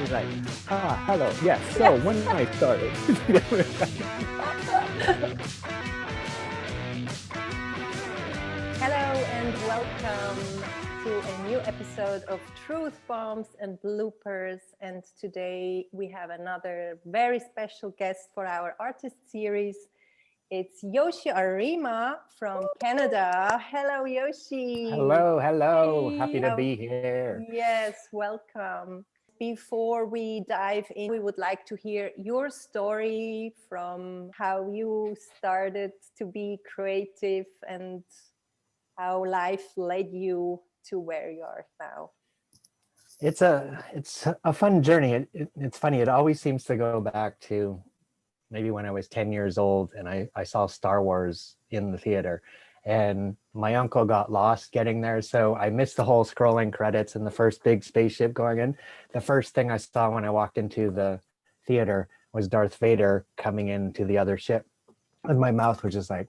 He's like, hello. Yes. So when I started. Hello and welcome to a new episode of Truthbombs and Bloopers. And today we have another very special guest for our artist series. It's Yoshi Arima from Canada. Hello, Yoshi. Hello. Hey. Happy to be here. Yes, welcome. Before we dive in, we would like to hear your story from how you started to be creative and how life led you to where you are now. It's a fun journey. It's funny. It always seems to go back to maybe when I was 10 years old and I saw Star Wars in the theater, and my uncle got lost getting there. So I missed the whole scrolling credits and the first big spaceship going in. The first thing I saw when I walked into the theater was Darth Vader coming into the other ship. And my mouth was just like,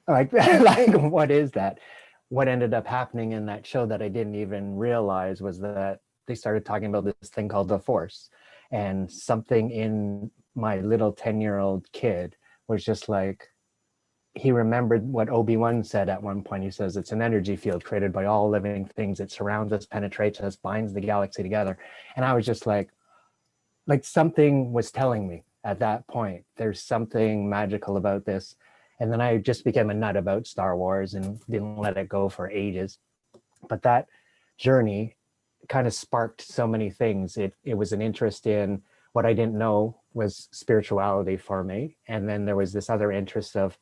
like what is that? What ended up happening in that show that I didn't even realize was that they started talking about this thing called the Force, and something in my little 10-year-old kid was just like, he remembered what Obi-Wan said at one point. He says, it's an energy field created by all living things. It surrounds us, penetrates us, binds the galaxy together. And I was just like something was telling me at that point, there's something magical about this. And then I just became a nut about Star Wars and didn't let it go for ages. But that journey kind of sparked so many things. It was an interest in what I didn't know was spirituality for me. And then there was this other interest of,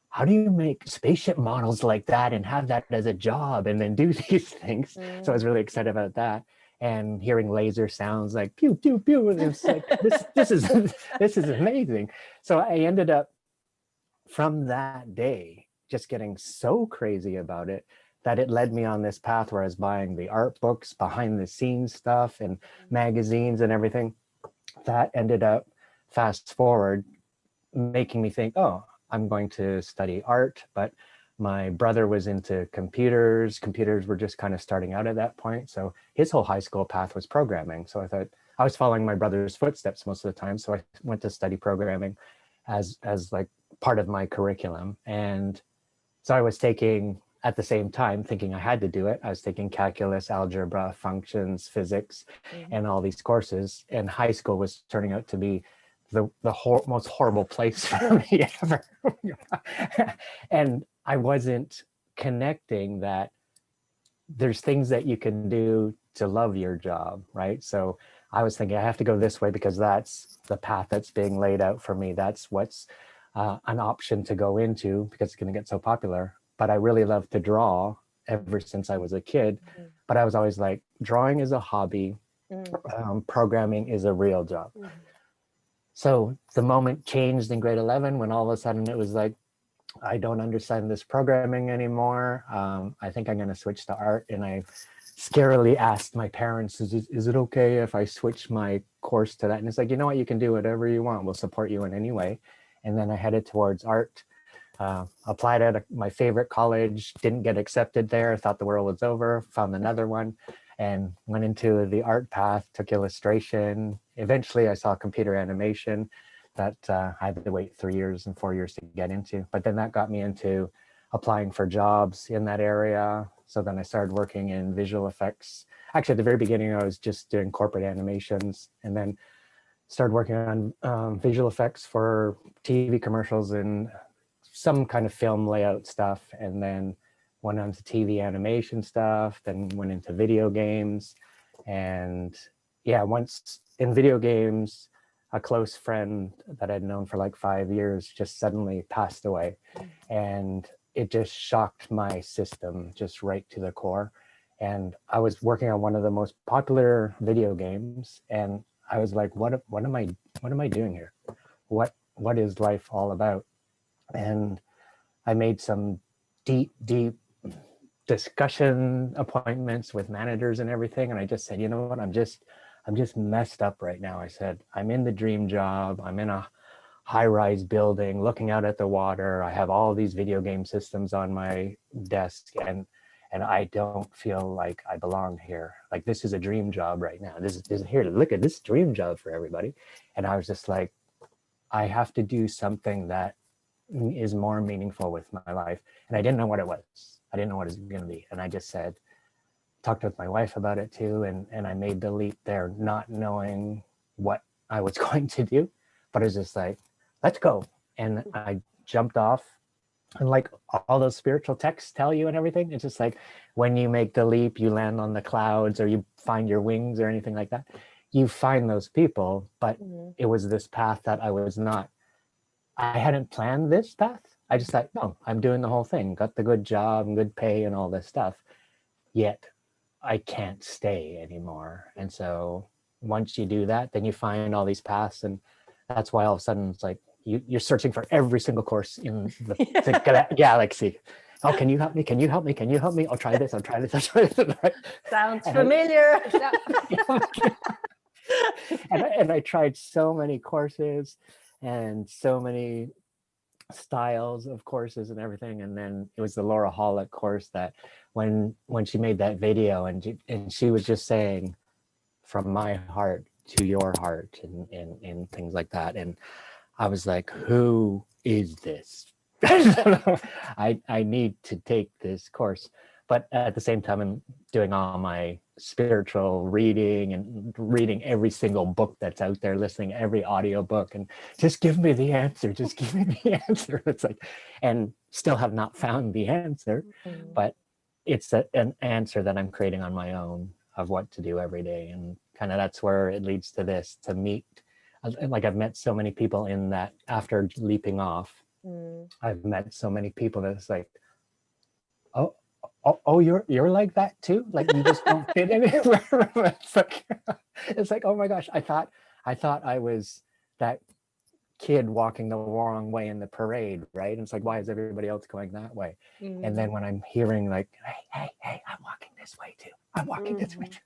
how do you make spaceship models like that and have that as a job and then do these things? So I was really excited about that. And hearing laser sounds like pew, pew, pew. And it's like, this is amazing. So I ended up, from that day, just getting so crazy about it that it led me on this path where I was buying the art books, behind the scenes stuff and magazines and everything. That ended up, fast forward, making me think, oh, I'm going to study art. But my brother was into computers. Computers were just kind of starting out at that point. So his whole high school path was programming. So I thought I was following my brother's footsteps most of the time. So I went to study programming as like part of my curriculum. And so I was taking, at the same time, thinking I had to do it, I was taking calculus, algebra, functions, physics, and all these courses. And high school was turning out to be the most horrible place for me ever. And I wasn't connecting that there's things that you can do to love your job, right? So I was thinking I have to go this way because that's the path that's being laid out for me. That's what's an option to go into because it's going to get so popular. But I really love to draw ever since I was a kid. But I was always like, drawing is a hobby. Programming is a real job. So the moment changed in grade 11 when all of a sudden it was like, I don't understand this programming anymore. I think I'm going to switch to art. And I scarily asked my parents, is it okay if I switch my course to that? And it's like, you know what, you can do whatever you want. We'll support you in any way. And then I headed towards art, applied at my favorite college, didn't get accepted there, thought the world was over, found another one, and went into the art path, took illustration. Eventually I saw computer animation that I had to wait 3 years and 4 years to get into. But then that got me into applying for jobs in that area. So then I started working in visual effects. Actually, at the very beginning, I was just doing corporate animations, and then started working on visual effects for TV commercials and some kind of film layout stuff. And then went on to TV animation stuff, then went into video games. And yeah, once in video games, a close friend that I'd known for like 5 years just suddenly passed away. And it just shocked my system just right to the core. And I was working on one of the most popular video games, and I was like, what am I doing here? What is life all about? And I made some deep discussion appointments with managers and everything. And I just said, you know what, I'm just messed up right now. I said, I'm in the dream job. I'm in a high-rise building looking out at the water. I have all these video game systems on my desk, and and I don't feel like I belong here. Like this is a dream job right now. This is here. Look at this dream job for everybody. And I was just like, I have to do something that is more meaningful with my life. And I didn't know what it was. I didn't know what it was going to be. And I just said, talked with my wife about it too. And I made the leap there, not knowing what I was going to do, but it was just like, let's go. And I jumped off. And like all those spiritual texts tell you and everything, it's just like when you make the leap, you land on the clouds or you find your wings or anything like that. You find those people, but it was this path that I hadn't planned this path. I just thought, no, I'm doing the whole thing, got the good job and good pay and all this stuff. Yet I can't stay anymore. And so once you do that, then you find all these paths. And that's why all of a sudden it's like, you're searching for every single course in the galaxy. Oh, can you help me? Can you help me? Can you help me? I'll try this. I'll try this. I'll try this. Sounds familiar. And I tried so many courses and so many styles of courses and everything. And then it was the Laura Holick course that when she made that video and she was just saying, from my heart to your heart and things like that. And I was like, who is this? I need to take this course. But at the same time, I'm doing all my spiritual reading and reading every single book that's out there, listening to every audiobook, and just give me the answer. Just give me the answer. It's like, and still have not found the answer, but it's an answer that I'm creating on my own of what to do every day. And kind of that's where it leads to this, to meet. Like I've met so many people in that after leaping off, I've met so many people that it's like, oh, you're like that too? Like you just don't fit anywhere? It's like, oh my gosh, I thought I was that kid walking the wrong way in the parade, right? And it's like, why is everybody else going that way? And then when I'm hearing like, hey, I'm walking this way too. I'm walking this way too.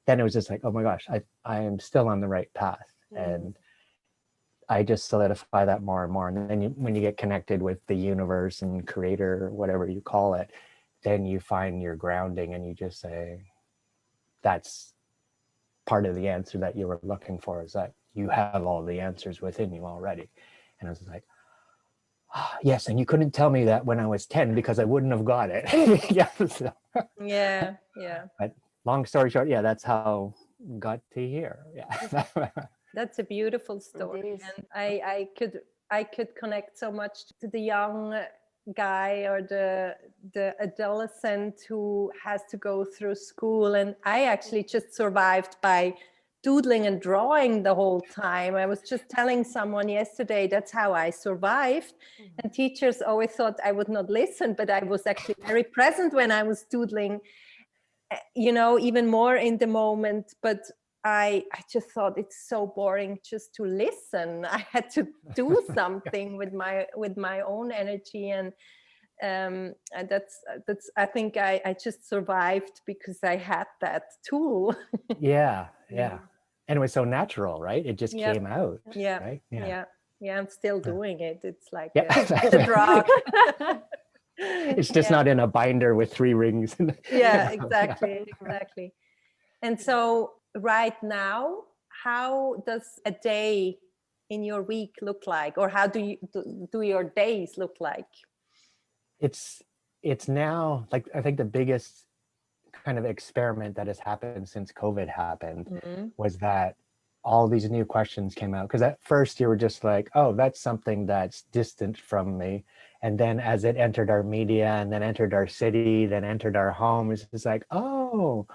Then it was just like, oh my gosh, I am still on the right path. And I just solidify that more and more. And then when you get connected with the universe and creator, whatever you call it, then you find your grounding and you just say, that's part of the answer that you were looking for, is that you have all the answers within you already. And I was like, yes, and you couldn't tell me that when I was 10 because I wouldn't have got it. Yeah. But long story short, yeah, that's how I got to here. Yeah. That's a beautiful story. And I could connect so much to the young guy or the adolescent who has to go through school. And I actually just survived by doodling and drawing the whole time. I was just telling someone yesterday that's how I survived. And teachers always thought I would not listen, but I was actually very present when I was doodling, even more in the moment. But I just thought it's so boring just to listen. I had to do something with my own energy, and that's I think I just survived because I had that tool. Yeah. And it was so natural, right? It just came out. Yeah. Right? Yeah. I'm still doing it. It's like a drug. It's just not in a binder with 3 rings. Yeah, exactly. And so right now, how does a day in your week look like, or how do your days look like? It's now, like, I think the biggest kind of experiment that has happened since COVID happened was that all these new questions came out. Because at first you were just like, oh, that's something that's distant from me. And then as it entered our media and then entered our city, then entered our home, it's just like, oh,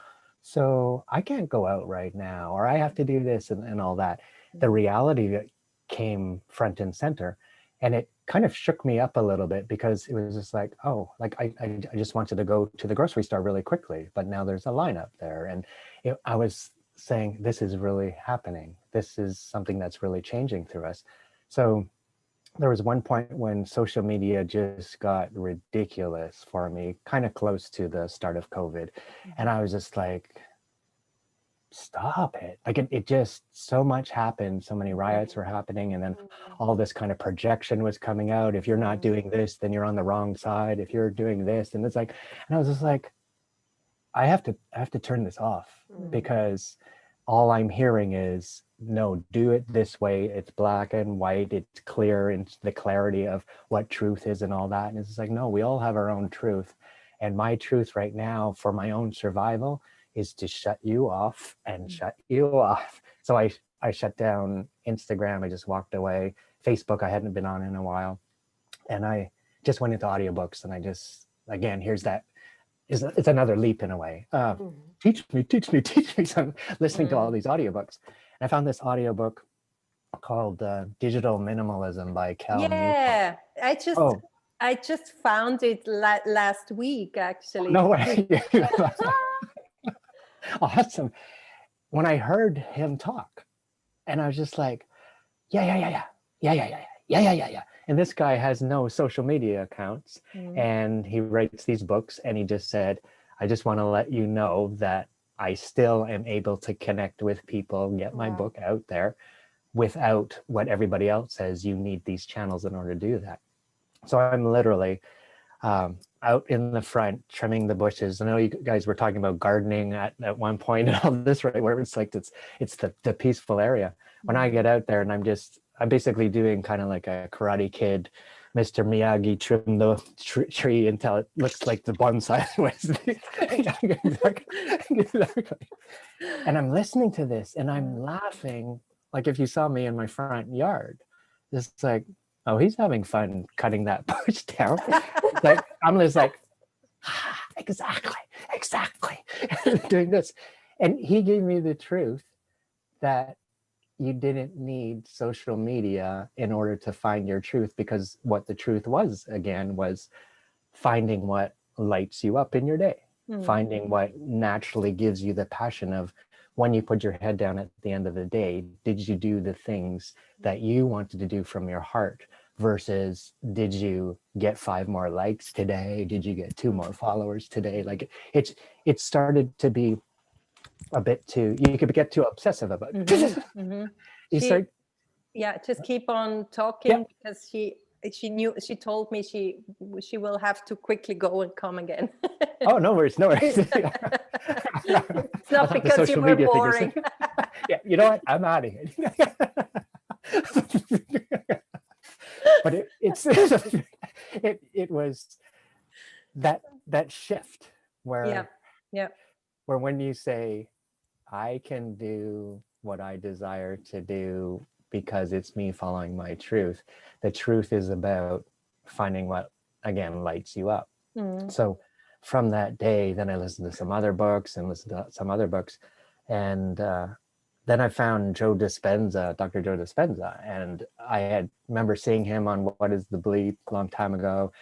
so I can't go out right now, or I have to do this and all that. The reality that came front and center. And it kind of shook me up a little bit, because it was just like, oh, like I just wanted to go to the grocery store really quickly, but now there's a line up there. And I was saying, this is really happening. This is something that's really changing through us. So there was one point when social media just got ridiculous for me, kind of close to the start of COVID. And I was just like, stop it. Like it just, so much happened. So many riots were happening. And then all this kind of projection was coming out. If you're not doing this, then you're on the wrong side. If you're doing this, and it's like, and I was just like, I have to turn this off because all I'm hearing is, no, do it this way. It's black and white. It's clear, and the clarity of what truth is and all that. And it's like, no, we all have our own truth. And my truth right now for my own survival is to shut you off and shut you off. So I shut down Instagram. I just walked away. Facebook, I hadn't been on in a while. And I just went into audiobooks, and I just, again, here's that, it's another leap in a way. Teach me, teach me, teach me. So I'm listening to all these audiobooks. And I found this audiobook called Digital Minimalism by Cal Newport. Yeah, I just found it last week, actually. No way. Awesome. When I heard him talk, and I was just like, yeah. And this guy has no social media accounts, and he writes these books, and he just said, I just want to let you know that I still am able to connect with people, get my book out there without what everybody else says you need these channels in order to do that. So I'm literally out in the front trimming the bushes. I know you guys were talking about gardening at one point and all this, right, where it's like it's the peaceful area. When I get out there, and I'm basically doing kind of like a Karate Kid, Mr. Miyagi, trim the tree until it looks like the bonsai was. Exactly. And I'm listening to this, and I'm laughing like if you saw me in my front yard. It's like, oh, he's having fun cutting that bush down. Like, I'm just like, exactly, doing this. And he gave me the truth that you didn't need social media in order to find your truth, because what the truth was, again, was finding what lights you up in your day, finding what naturally gives you the passion of, when you put your head down at the end of the day, did you do the things that you wanted to do from your heart, versus did you get 5 more likes today? Did you get 2 more followers today? Like it started to be a bit too, you could get too obsessive about it. Just keep on talking, because she told me she will have to quickly go and come again. Oh, no worries. It's not because you were boring. Yeah, you know what? I'm out of here. But it was that shift where where when you say, I can do what I desire to do because it's me following my truth. The truth is about finding what, again, lights you up. So from that day, then I listened to some other books and and then I found Dr. Joe Dispenza, and I remember seeing him on What is the Bleep a long time ago,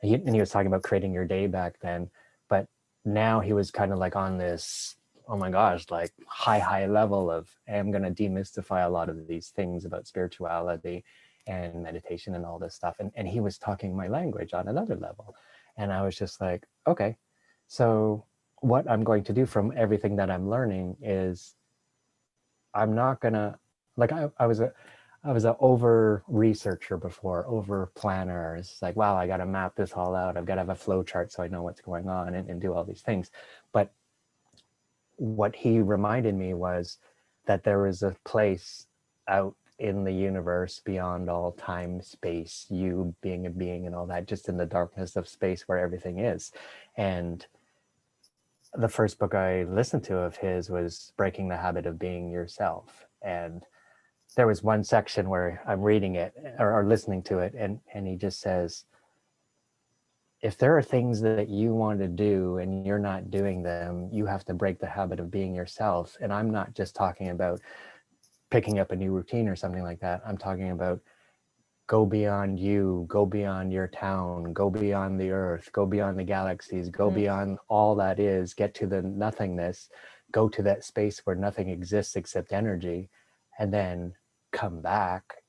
and he was talking about creating your day back then, but now he was kind of like on this, oh my gosh, like high level of, I'm going to demystify a lot of these things about spirituality and meditation and all this stuff. And he was talking my language on another level. And I was just like, okay, so what I'm going to do from everything that I'm learning is, I'm not gonna, like, I was an over researcher before, over planner. It's like, wow, I got to map this all out. I've got to have a flow chart so I know what's going on and do all these things. But what he reminded me was that there is a place out in the universe beyond all time, space, you being a being and all that, just in the darkness of space where everything is. And the first book I listened to of his was Breaking the Habit of Being Yourself. And there was one section where I'm reading it or listening to it, and he just says, if there are things that you want to do and you're not doing them, you have to break the habit of being yourself. And I'm not just talking about picking up a new routine or something like that. I'm talking about go beyond you, go beyond your town, go beyond the earth, go beyond the galaxies, go beyond all that is, get to the nothingness, go to that space where nothing exists except energy, and then come back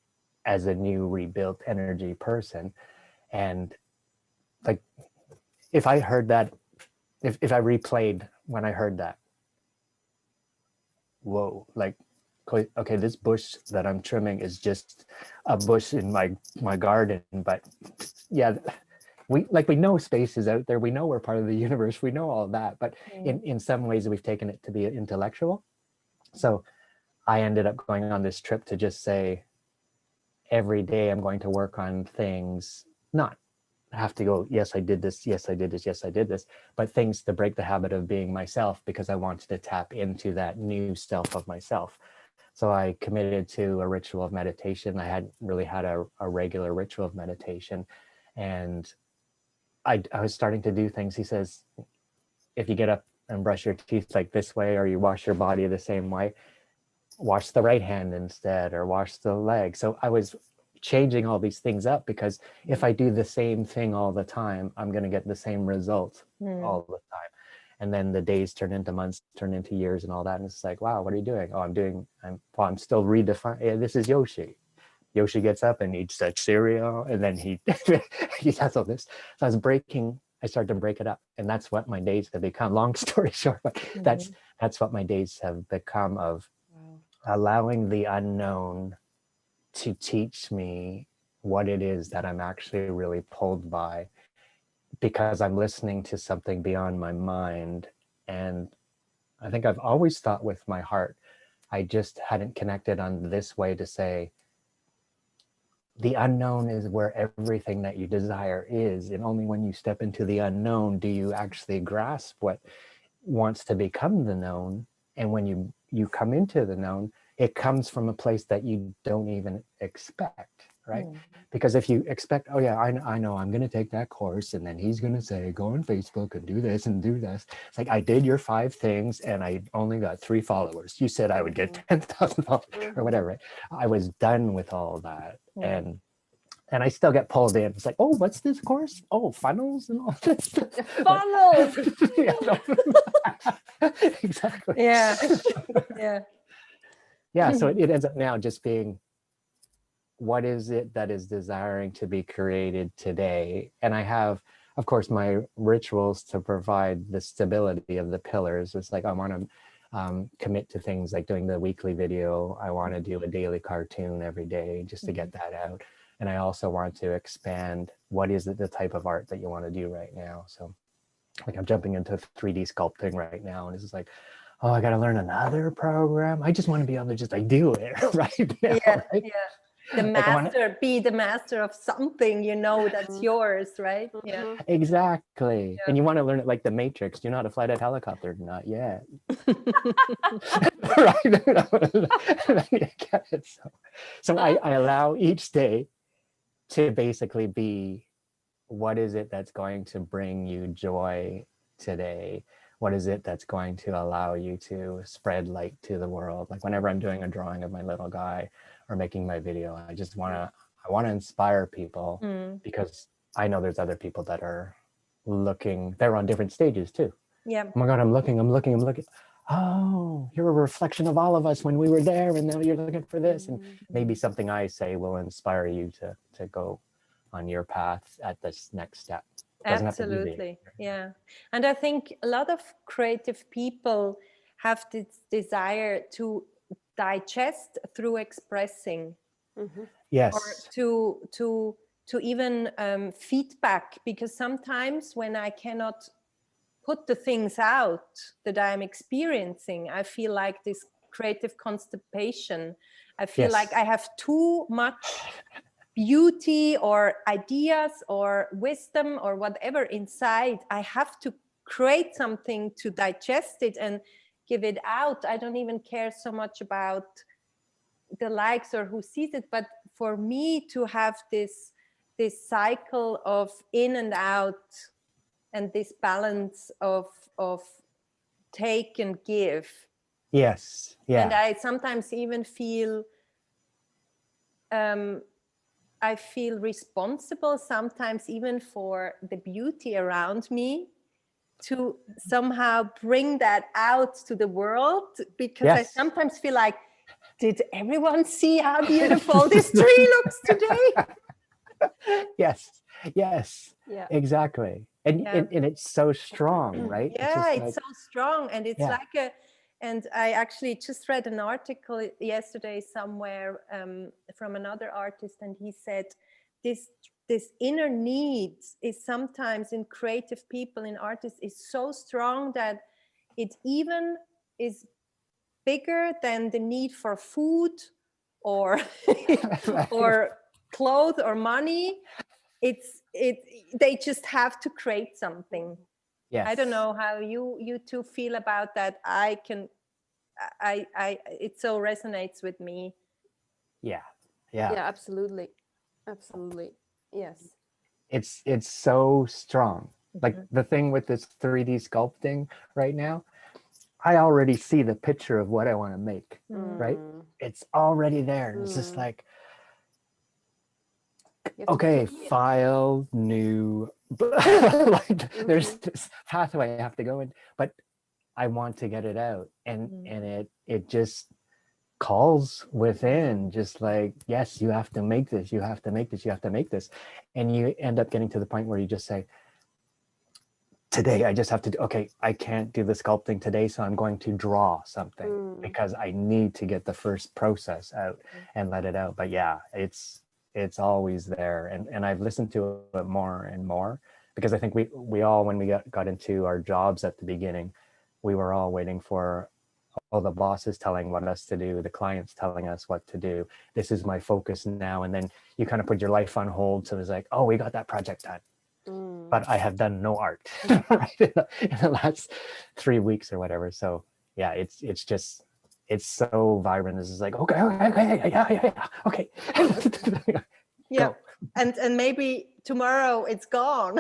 as a new rebuilt energy person. And like, if I heard that, if I replayed when I heard that, whoa, like, okay, this bush that I'm trimming is just a bush in my garden, but yeah, we know space is out there, we know we're part of the universe, we know all that, but in some ways we've taken it to be intellectual. So I ended up going on this trip to just say, every day I'm going to work on things, not have to go, yes, I did this, yes, I did this, yes, I did this, but things to break the habit of being myself, because I wanted to tap into that new self of myself. So I committed to a ritual of meditation. I hadn't really had a regular ritual of meditation. And I was starting to do things. He says, if you get up and brush your teeth like this way, or you wash your body the same way, wash the right hand instead, or wash the leg. So I was changing all these things up, because if I do the same thing all the time, I'm going to get the same result all the time. And then the days turn into months, turn into years and all that. And it's like, wow, what are you doing? Oh, I'm still redefining. Yeah, this is Yoshi. Yoshi gets up and eats that cereal, and then he does all this. So I started to break it up. And that's what my days have become. Long story short, but that's what my days have become, of allowing the unknown to teach me what it is that I'm actually really pulled by, because I'm listening to something beyond my mind. And I think I've always thought with my heart. I just hadn't connected on this way to say, the unknown is where everything that you desire is. And only when you step into the unknown do you actually grasp what wants to become the known. And when you come into the known, it comes from a place that you don't even expect, right? Because if you expect, oh yeah, I know I'm going to take that course, and then he's going to say, go on Facebook and do this and do this. It's like, I did your 5 things and I only got 3 followers. You said I would get 10,000 followers or whatever, right? I was done with all that. And I still get pulled in. It's like, oh, what's this course? Oh, funnels and all this stuff. Funnels. Exactly. Yeah. So it ends up now just being, what is it that is desiring to be created today? And I have, of course, my rituals to provide the stability of the pillars. It's like, I want to commit to things like doing the weekly video. I want to do a daily cartoon every day just to get that out. And I also want to expand, what is it, the type of art that you want to do right now? So like, I'm jumping into 3D sculpting right now, and it's just like, oh, I got to learn another program. I just want to be able to just do it right now. Right? The master, be the master of something, that's yours, right? Exactly. And you want to learn it like the Matrix. Do you know how to fly that helicopter? Not yet. Right. So I allow each day to basically be, what is it that's going to bring you joy today? What is it that's going to allow you to spread light to the world? Like, whenever I'm doing a drawing of my little guy or making my video, I want to inspire people, because I know there's other people that are looking, they're on different stages too. Yeah. Oh my God, I'm looking. Oh, you're a reflection of all of us when we were there, and now you're looking for this. And maybe something I say will inspire you to go on your path at this next step. Absolutely. Yeah. And I think a lot of creative people have this desire to digest through expressing. Yes. Or to even feedback, because sometimes when I cannot put the things out that I'm experiencing, I feel like this creative constipation. I feel like I have too much beauty or ideas or wisdom or whatever inside. I have to create something to digest it and give it out. I don't even care so much about the likes or who sees it, but for me to have this cycle of in and out, and this balance of take and give. Yes. Yeah. And I sometimes even feel I feel responsible sometimes even for the beauty around me, to somehow bring that out to the world, because I sometimes feel like, did everyone see how beautiful this tree looks today? Yes. Yeah. Exactly. And it's so strong, right? Yeah, it's so strong. And it's like and I actually just read an article yesterday somewhere from another artist, and he said, this this inner need is sometimes in creative people, in artists, is so strong that it even is bigger than the need for food or or clothes or money. They just have to create something. Yes. I don't know how you two feel about that. It so resonates with me. Yeah. Yeah, absolutely. Absolutely. Yes. It's so strong. Like Mhm. the thing with this 3D sculpting right now, I already see the picture of what I want to make, right? Mm. It's already there. It's just like, You have to okay, feel it. file, new, like there's this pathway I have to go in, but I want to get it out. And it just calls within, just like, yes, you have to make this, you have to make this, you have to make this. And you end up getting to the point where you just say, today I just have to do, okay, I can't do the sculpting today, so I'm going to draw something because I need to get the first process out and let it out. But yeah, it's always there. And I've listened to it more and more, because I think we all, when we got into our jobs at the beginning, we were all waiting for all the bosses telling what us to do, the clients telling us what to do. This is my focus now. And then you kind of put your life on hold. So it's like, oh, we got that project done. But I have done no art right, in the last 3 weeks or whatever. So yeah, it's just, it's so vibrant. This is like, okay, yeah, okay. Yeah. Go. And maybe tomorrow it's gone.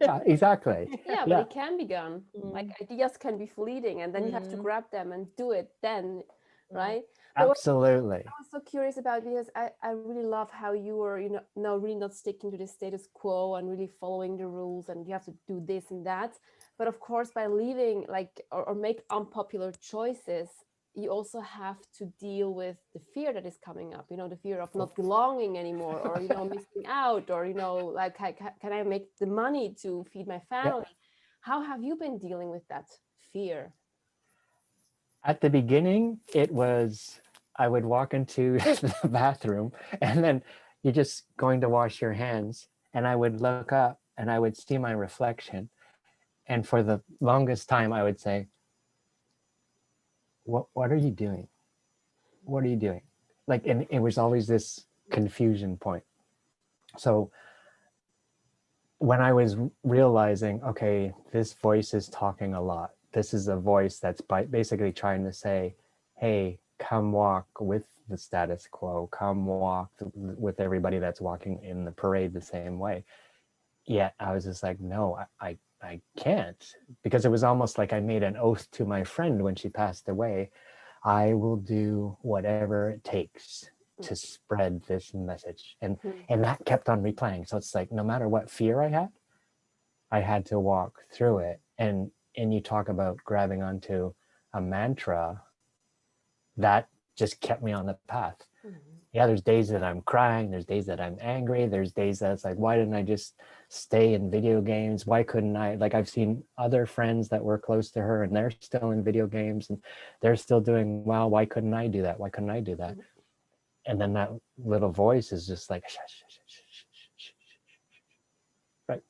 Yeah, exactly. Yeah, but it can be gone. Like ideas can be fleeting, and then you have to grab them and do it then, right? But Absolutely. I was so curious about, because I really love how you were, no, really not sticking to the status quo and really following the rules, and you have to do this and that. But of course, by leaving, like, or make unpopular choices, you also have to deal with the fear that is coming up, the fear of not belonging anymore, or, missing out, or, like, can I make the money to feed my family? Yeah. How have you been dealing with that fear? At the beginning, it was, I would walk into the bathroom, and then you're just going to wash your hands, and I would look up and I would see my reflection. And for the longest time, I would say, what are you doing? What are you doing? Like, and it was always this confusion point. So when I was realizing, okay, this voice is talking a lot. This is a voice that's basically trying to say, hey, come walk with the status quo, come walk with everybody that's walking in the parade the same way. Yet I was just like, no, I can't, because it was almost like I made an oath to my friend when she passed away. I will do whatever it takes to spread this message. And that kept on replaying. So it's like, no matter what fear I had to walk through it. And you talk about grabbing onto a mantra, that just kept me on the path. Yeah, there's days that I'm crying, there's days that I'm angry, there's days that it's like, why didn't I just stay in video games? Why couldn't I? Like, I've seen other friends that were close to her and they're still in video games and they're still doing well. Why couldn't I do that? Why couldn't I do that? And then that little voice is just like, right?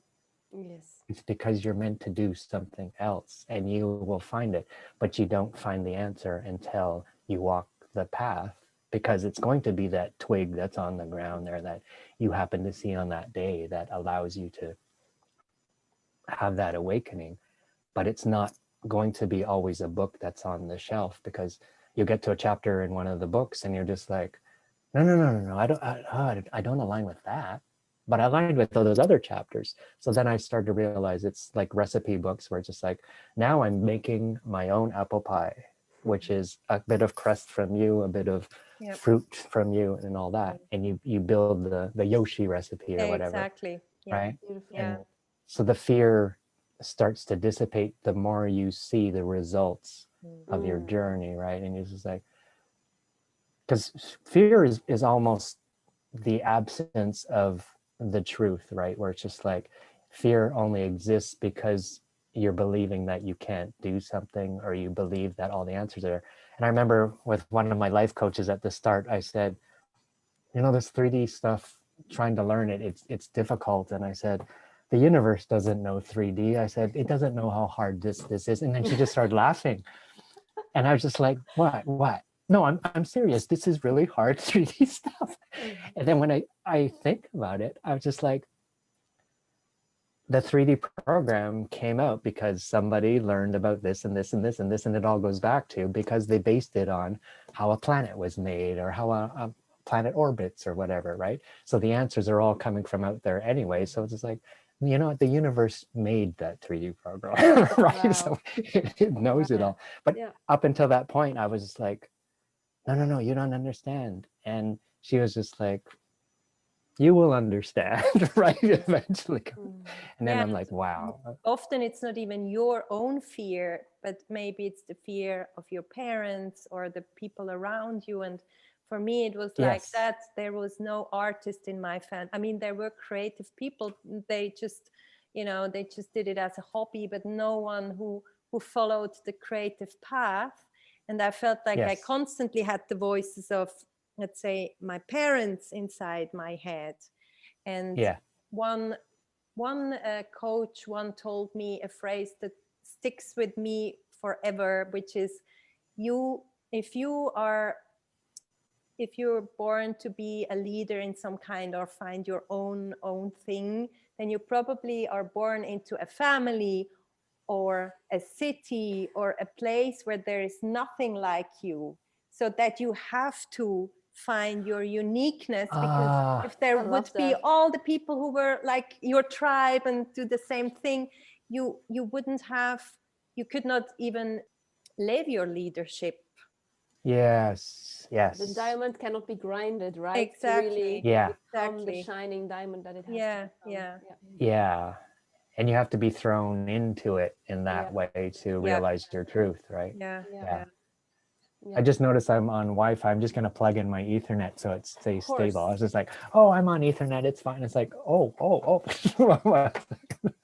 Yes. It's because you're meant to do something else, and you will find it, but you don't find the answer until you walk the path, because it's going to be that twig that's on the ground there that you happen to see on that day that allows you to have that awakening. But it's not going to be always a book that's on the shelf, because you get to a chapter in one of the books and you're just like, no, I don't align with that, but I aligned with all those other chapters. So then I started to realize it's like recipe books, where it's just like, now I'm making my own apple pie, which is a bit of crust from you, a bit of fruit from you, and all that. And you build the Yoshi recipe or whatever. Exactly. Yeah. Right? Beautiful. Yeah. And so the fear starts to dissipate the more you see the results of your journey, right? And you're just like, because fear is almost the absence of the truth, right? Where it's just like, fear only exists because you're believing that you can't do something, or you believe that all the answers are there. And I remember with one of my life coaches at the start, I said, this 3D stuff, trying to learn it, it's difficult. And I said, the universe doesn't know 3D. I said, it doesn't know how hard this is. And then she just started laughing. And I was just like, what? No, I'm serious. This is really hard 3D stuff. And then when I think about it, I was just like, the 3D program came out because somebody learned about this and this and this and this, and it all goes back to because they based it on how a planet was made or how a planet orbits or whatever, right? So the answers are all coming from out there anyway. So it's just like, you know what, the universe made that 3D program, right? Wow. So it knows it all. But up until that point, I was just like, no, you don't understand. And she was just like, you will understand, right? Eventually. And then I'm like, wow. Often it's not even your own fear, but maybe it's the fear of your parents or the people around you. And for me, it was like that. There was no artist in my family. I mean, there were creative people. They just, they just did it as a hobby, but no one who followed the creative path. And I felt like I constantly had the voices of, let's say, my parents inside my head. And one coach told me a phrase that sticks with me forever, which is, if you're born to be a leader in some kind or find your own thing, then you probably are born into a family or a city or a place where there is nothing like you, so that you have to find your uniqueness, because if there would be all the people who were like your tribe and do the same thing, you could not even live your leadership. Yes. The diamond cannot be grinded, right? Exactly. Really become the shining diamond that it has to become. Yeah. And you have to be thrown into it in that way to realize your truth, right? Yeah. I just noticed I'm on Wi-Fi. I'm just going to plug in my Ethernet so it stays stable. I was just like, oh, I'm on Ethernet. It's fine. It's like, oh.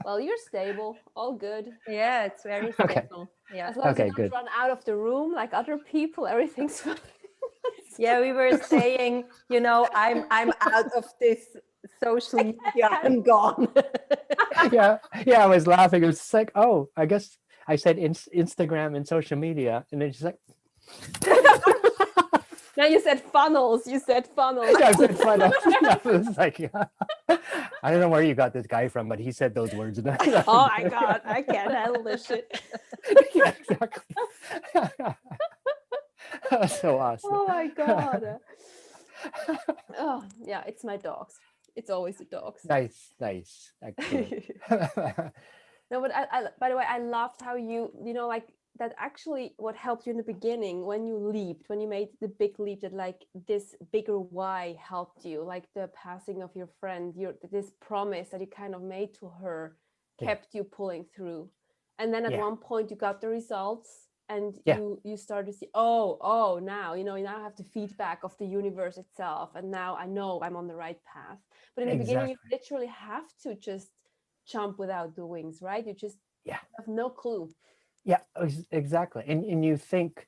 Well, you're stable. All good. Yeah, it's very stable. Okay. Yeah. As long as you don't run out of the room like other people, everything's fine. Yeah, we were saying, I'm out of this social media. I'm gone. yeah, I was laughing. It was just like, oh, I guess I said Instagram and social media, and then she's like, now you said funnels. Yeah, I said funnels. I was like, I don't know where you got this guy from, but he said those words. Oh my God, I can't handle this shit. Yeah, exactly. That's so awesome. Oh my God. Oh yeah, it's my dogs. It's always the dogs. Nice. No, but I by the way, I loved how you like that actually what helped you in the beginning when you leaped, when you made the big leap, that like this bigger why helped you, like the passing of your friend, this promise that you kind of made to her kept you pulling through. And then at one point you got the results and you started to see, now, you now have the feedback of the universe itself. And now I know I'm on the right path. But in the beginning, you literally have to just jump without the wings, right? You just have no clue. Yeah, exactly. And you think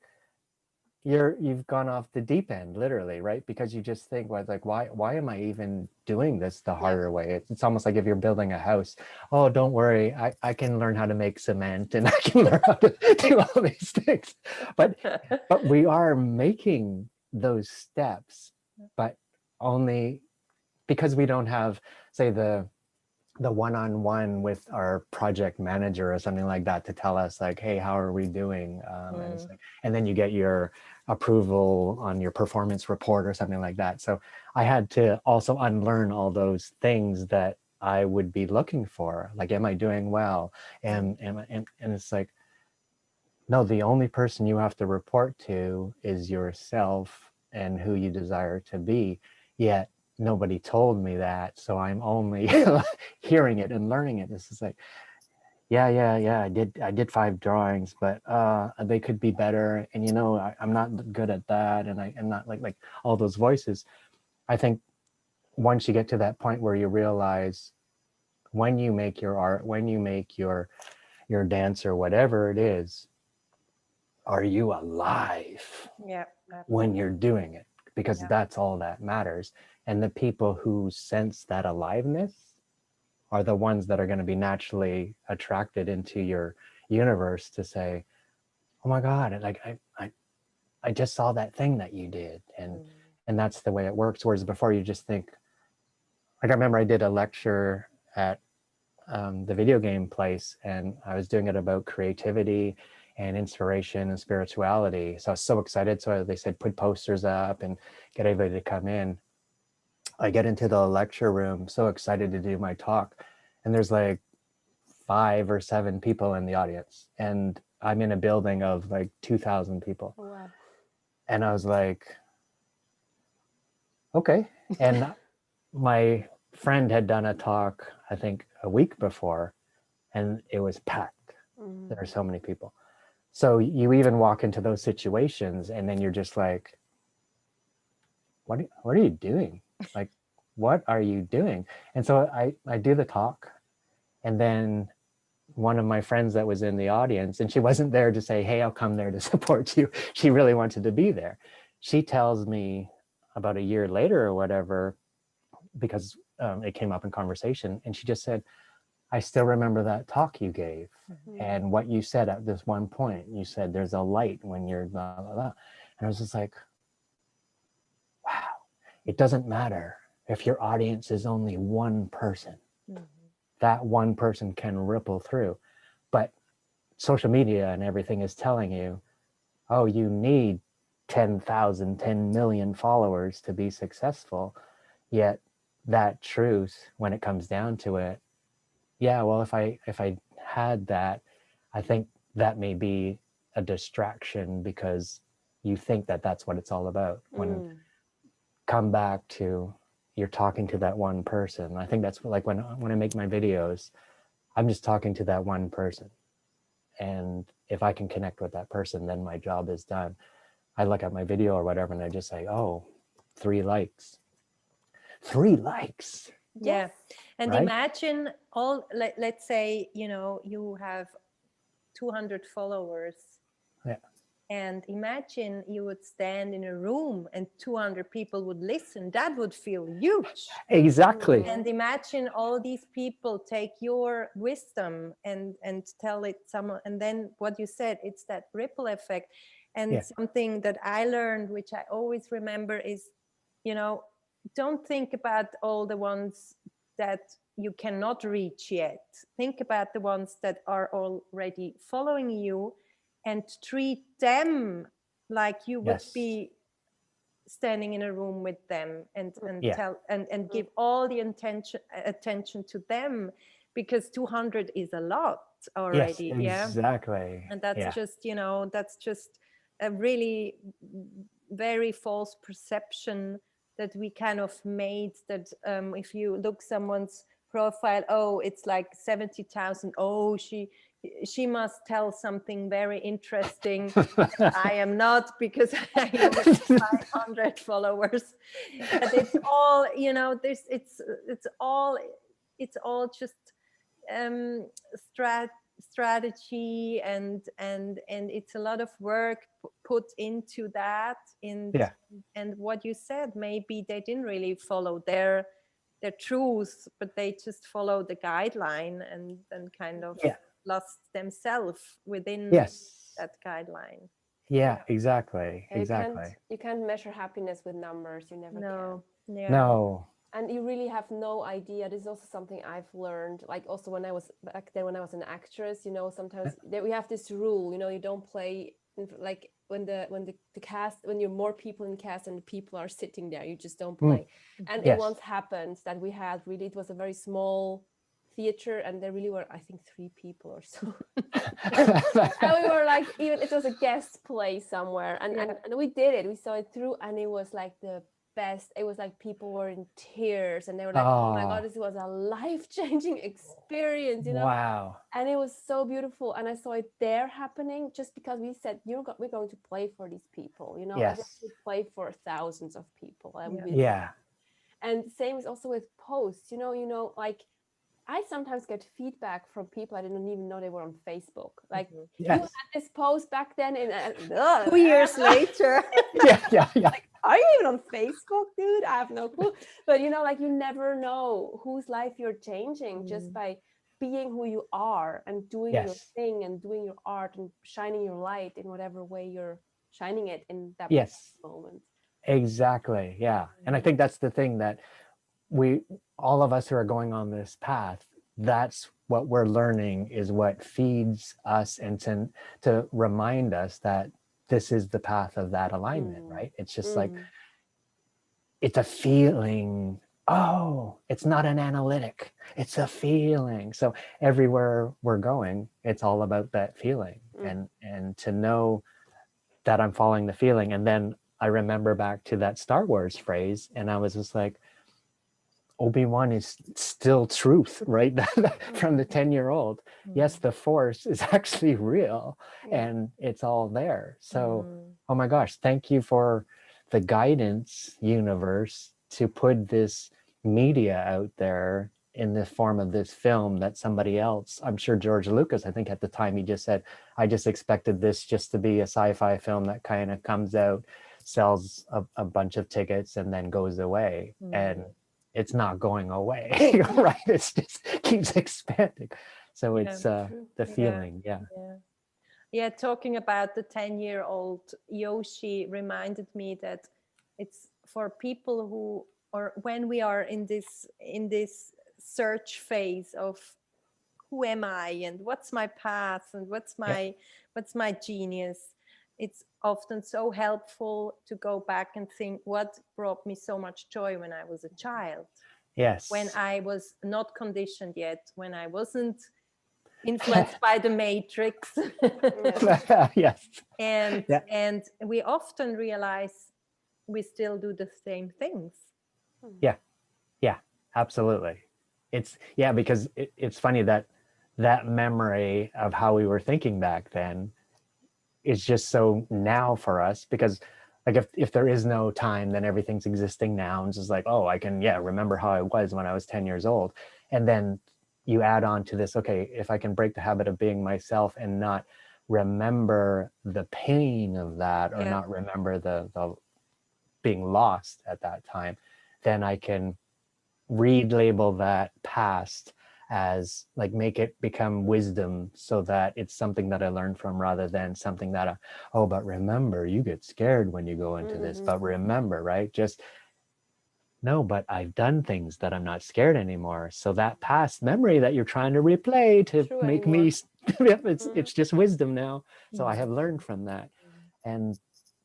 you've gone off the deep end, literally, right? Because you just think, well, like, why am I even doing this the harder way? It's almost like if you're building a house. Oh, don't worry, I can learn how to make cement and I can learn how to do all these things. But we are making those steps, but only because we don't have, say, the one-on-one with our project manager or something like that to tell us like, hey, how are we doing? And then you get your approval on your performance report or something like that. So I had to also unlearn all those things that I would be looking for. Like, am I doing well? And it's like, no, the only person you have to report to is yourself and who you desire to be. Yet nobody told me that, so I'm only hearing it and learning it. This is like, I did 5 drawings, but they could be better, and I'm not good at that, and I'm not like all those voices. I think once you get to that point where you realize, when you make your art, when you make your dance or whatever it is, are you alive when you're doing it? because that's all that matters. And the people who sense that aliveness are the ones that are going to be naturally attracted into your universe to say, oh my God, like I just saw that thing that you did. And that's the way it works. Whereas before you just think, like I remember I did a lecture at the video game place, and I was doing it about creativity and inspiration and spirituality. So I was so excited. So they said, put posters up and get everybody to come in. I get into the lecture room, so excited to do my talk. And there's like 5 or 7 people in the audience. And I'm in a building of like 2,000 people. Oh, wow. And I was like, okay. And my friend had done a talk, I think a week before, and it was packed. There are so many people. So you even walk into those situations and then you're just like, what are you doing? Like, what are you doing? And so I do the talk, and then one of my friends that was in the audience, and she wasn't there to say, hey, I'll come there to support you. She really wanted to be there. She tells me about a year later or whatever, because it came up in conversation, and she just said, I still remember that talk you gave and what you said at this one point. You said there's a light when you're blah, blah, blah. And I was just like, wow, it doesn't matter if your audience is only one person. That one person can ripple through. But social media and everything is telling you, oh, you need 10,000, 10 million followers to be successful. Yet that truth, when it comes down to it, yeah, well, if I had that, I think that may be a distraction because you think that that's what it's all about. When come back to, you're talking to that one person. I think that's like when I make my videos, I'm just talking to that one person. And if I can connect with that person, then my job is done. I look at my video or whatever, and I just say, oh, 3 likes. 3 likes. Yeah. And right? imagine let's say, you have 200 followers. Yeah. And imagine you would stand in a room and 200 people would listen. That would feel huge. Exactly. And imagine all these people take your wisdom and tell it someone. And then what you said, it's that ripple effect. And something that I learned, which I always remember, is, don't think about all the ones that you cannot reach yet. Think about the ones that are already following you, and treat them like you would be standing in a room with them, and tell and give all the attention to them, because 200 is a lot already. Yes, exactly. And that's just a really very false perception that we kind of made, that if you look someone's profile, oh, it's like 70,000, oh, she must tell something very interesting. I am not, because I have 500 followers. But it's all, it's all just strategy, and it's a lot of work put into that. And what you said, maybe they didn't really follow their truth, but they just followed the guideline, and kind of lost themselves within that guideline. Yeah, exactly. You can't measure happiness with numbers. You never can. Yeah. No. And you really have no idea. This is also something I've learned, like also when I was back then, when I was an actress, sometimes we have this rule, you don't play, like when the cast, when you're more people in cast and the people are sitting there, you just don't play. And it once happened that we had really, it was a very small theater, and there really were, I think, 3 people or so. And we were like, even it was a guest play somewhere, and we did it, we saw it through, and it was like the best. It was like people were in tears, and they were like, oh my God, this was a life-changing experience, Wow. And it was so beautiful. And I saw it there happening, just because we said, we're going to play for these people, Yes. We play for thousands of people. Yeah. And same is also with posts, like I sometimes get feedback from people I didn't even know they were on Facebook. Like, Mhm. you Yes. had this post back then, and 2 years later. Yeah. like, are you even on Facebook, dude? I have no clue. But like, you never know whose life you're changing just by being who you are and doing your Yes. thing and doing your art and shining your light in whatever way you're shining it in that Yes. moment. Exactly. Yeah. And I think that's the thing, that all of us who are going on this path, that's what we're learning, is what feeds us, and to remind us that this is the path of that alignment, right? It's just like, it's a feeling. Oh, it's not an analytic, it's a feeling. So everywhere we're going, it's all about that feeling. And to know that I'm following the feeling. And then I remember back to that Star Wars phrase, and I was just like, Obi-Wan is still truth, right? From the 10-year-old. Yes, the Force is actually real, and it's all there. So, oh my gosh, thank you for the guidance, universe, to put this media out there in the form of this film that somebody else, I'm sure George Lucas, I think at the time, he just said, I just expected this just to be a sci-fi film that kind of comes out, sells a bunch of tickets, and then goes away. And it's not going away, right? It's just keeps expanding. So it's the feeling. Yeah, talking about the 10-year-old, Yoshi reminded me that it's for people who, or when we are in this search phase of who am I and what's my path and what's my genius, it's often so helpful to go back and think, what brought me so much joy when I was a child? Yes. When I was not conditioned yet, when I wasn't influenced by the Matrix. Yes. And we often realize we still do the same things. Yeah, absolutely. It's because it's funny that memory of how we were thinking back then is just so now for us, because like if there is no time, then everything's existing now, and just like, oh, I can remember how I was when I was 10 years old. And then you add on to this, okay, if I can break the habit of being myself and not remember the pain of that, or not remember the being lost at that time, then I can relabel that past as like, make it become wisdom, so that it's something that I learned from, rather than something that but remember, you get scared when you go into this, but remember, right? Just no, but I've done things that I'm not scared anymore. So that past memory that you're trying to replay to make me it's just wisdom now. So I have learned from that. And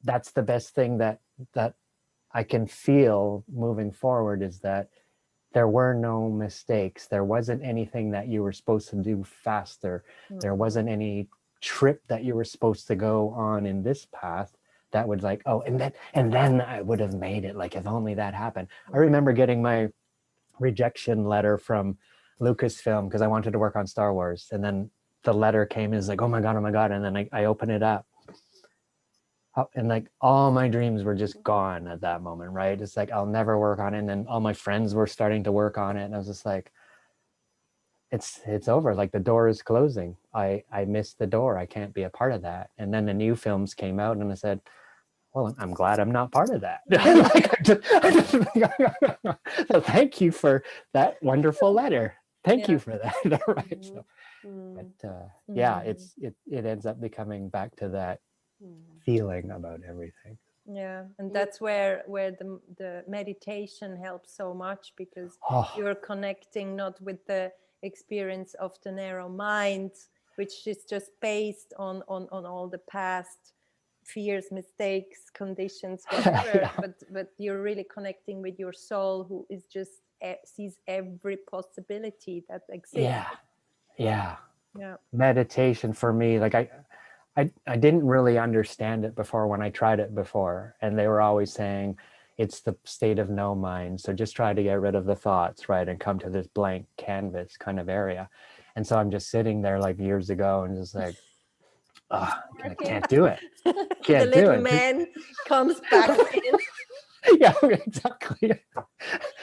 that's the best thing that I can feel moving forward, is that there were no mistakes. There wasn't anything that you were supposed to do faster. There wasn't any trip that you were supposed to go on in this path that would like, and then I would have made it. Like, if only that happened. I remember getting my rejection letter from Lucasfilm because I wanted to work on Star Wars. And then the letter came, and it's like, oh my God. And then I open it up. And like, all my dreams were just gone at that moment, right? It's like, I'll never work on it. And then all my friends were starting to work on it, and I was just like, it's over. Like, the door is closing. I missed the door. I can't be a part of that. And then the new films came out, and I said, well, I'm glad I'm not part of that. So thank you for that wonderful letter. Thank you for that. Right. So, but it ends up becoming back to that feeling about everything. And that's where the meditation helps so much, because you're connecting not with the experience of the narrow mind, which is just based on all the past fears, mistakes, conditions, whatever, but you're really connecting with your soul, who is just sees every possibility that exists. Yeah. Meditation for me, like I didn't really understand it before when I tried it before, and they were always saying it's the state of no mind, so just try to get rid of the thoughts, right, and come to this blank canvas kind of area. And so I'm just sitting there like years ago and just like, I can't do it. The little man comes back in. Yeah, exactly.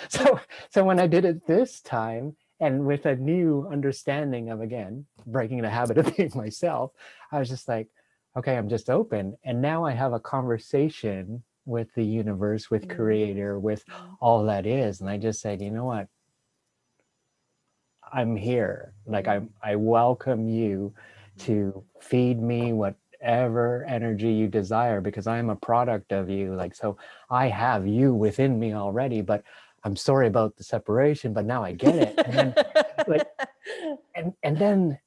So when I did it this time, And with a new understanding of, again, breaking the habit of being myself, I was just like, okay, I'm just open. And now I have a conversation with the universe, with creator, with all that is. And I just said, you know what? I'm here. Like I welcome you to feed me whatever energy you desire, because I'm a product of you. Like, so I have you within me already, but I'm sorry about the separation, but now I get it. And then like, and then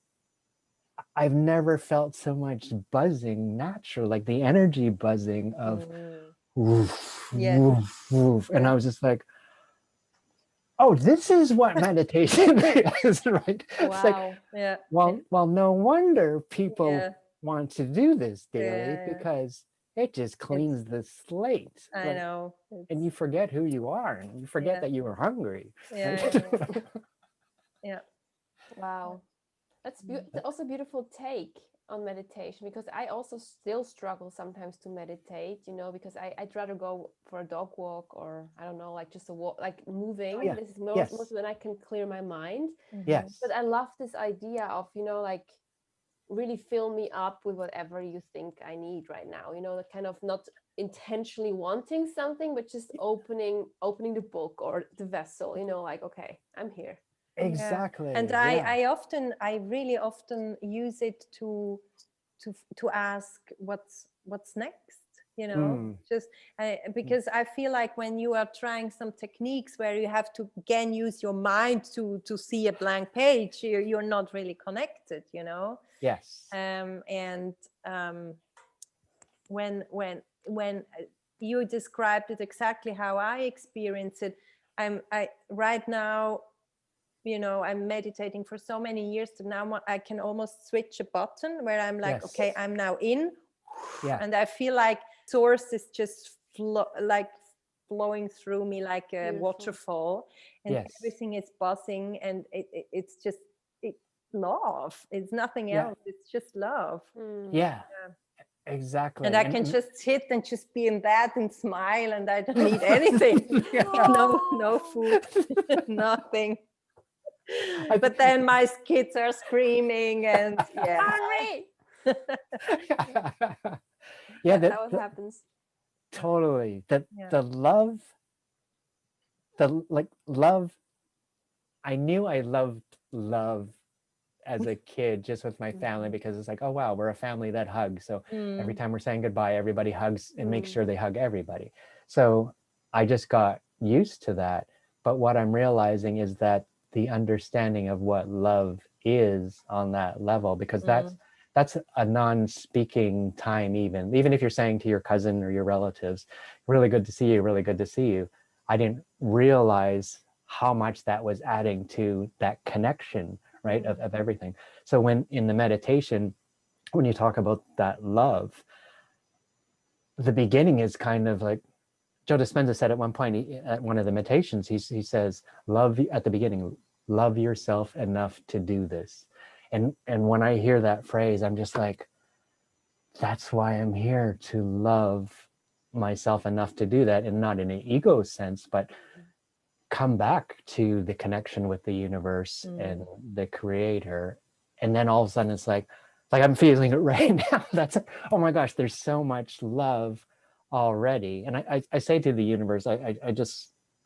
I've never felt so much buzzing natural, like the energy buzzing of woof, Yes. woof, woof. And I was just like, oh, this is what meditation is, right? It's like, Wow. Yeah. well, no wonder people Yeah. want to do this daily, Yeah. because it just cleans the slate. I Like, know. and you forget who you are, and you forget Yeah. that you were hungry. Yeah. Right? Yeah. Wow. That's also a beautiful take on meditation, because I also still struggle sometimes to meditate, you know, because I'd rather go for a dog walk, or I don't know, like just a walk, like moving. Yeah. This is Yes. most when I can clear my mind. Yes. But I love this idea of, you know, like really fill me up with whatever you think I need right now, you know, that kind of not intentionally wanting something, but just opening the book or the vessel, you know, like, okay, I'm here. Exactly. And yeah. I really often use it to ask what's next, you know, just because I feel like when you are trying some techniques where you have to again use your mind to see a blank page, you're not really connected, you know. Yes. And when you described it exactly how I experience it, I right now, you know, I'm meditating for so many years that now I can almost switch a button where I'm like, okay, I'm now in, and I feel like source is just flowing through me like a waterfall, and everything is buzzing, and it's just love. It's nothing else. It's just love. Yeah. Exactly. And I can just sit and just be in that and smile, and I don't need anything. No food, nothing. But then my kids are screaming, and Hungry. Yeah, that's how it happens. Totally. The love, love. I knew I loved love as a kid, just with my family, because it's like, oh wow, we're a family that hugs. So every time we're saying goodbye, everybody hugs and makes sure they hug everybody. So I just got used to that. But what I'm realizing is that the understanding of what love is on that level, because that's a non-speaking time, even if you're saying to your cousin or your relatives, really good to see you, really good to see you. I didn't realize how much that was adding to that connection, right, of everything. So when in the meditation, when you talk about that love, the beginning is kind of like Joe Dispenza said at one point, at one of the meditations, he says, love at the beginning, love yourself enough to do this. And when I hear that phrase, I'm just like, that's why I'm here, to love myself enough to do that, and not in an ego sense, but come back to the connection with the universe and the creator. And then all of a sudden it's like I'm feeling it right now. That's, oh my gosh, there's so much love already. And I say to the universe, I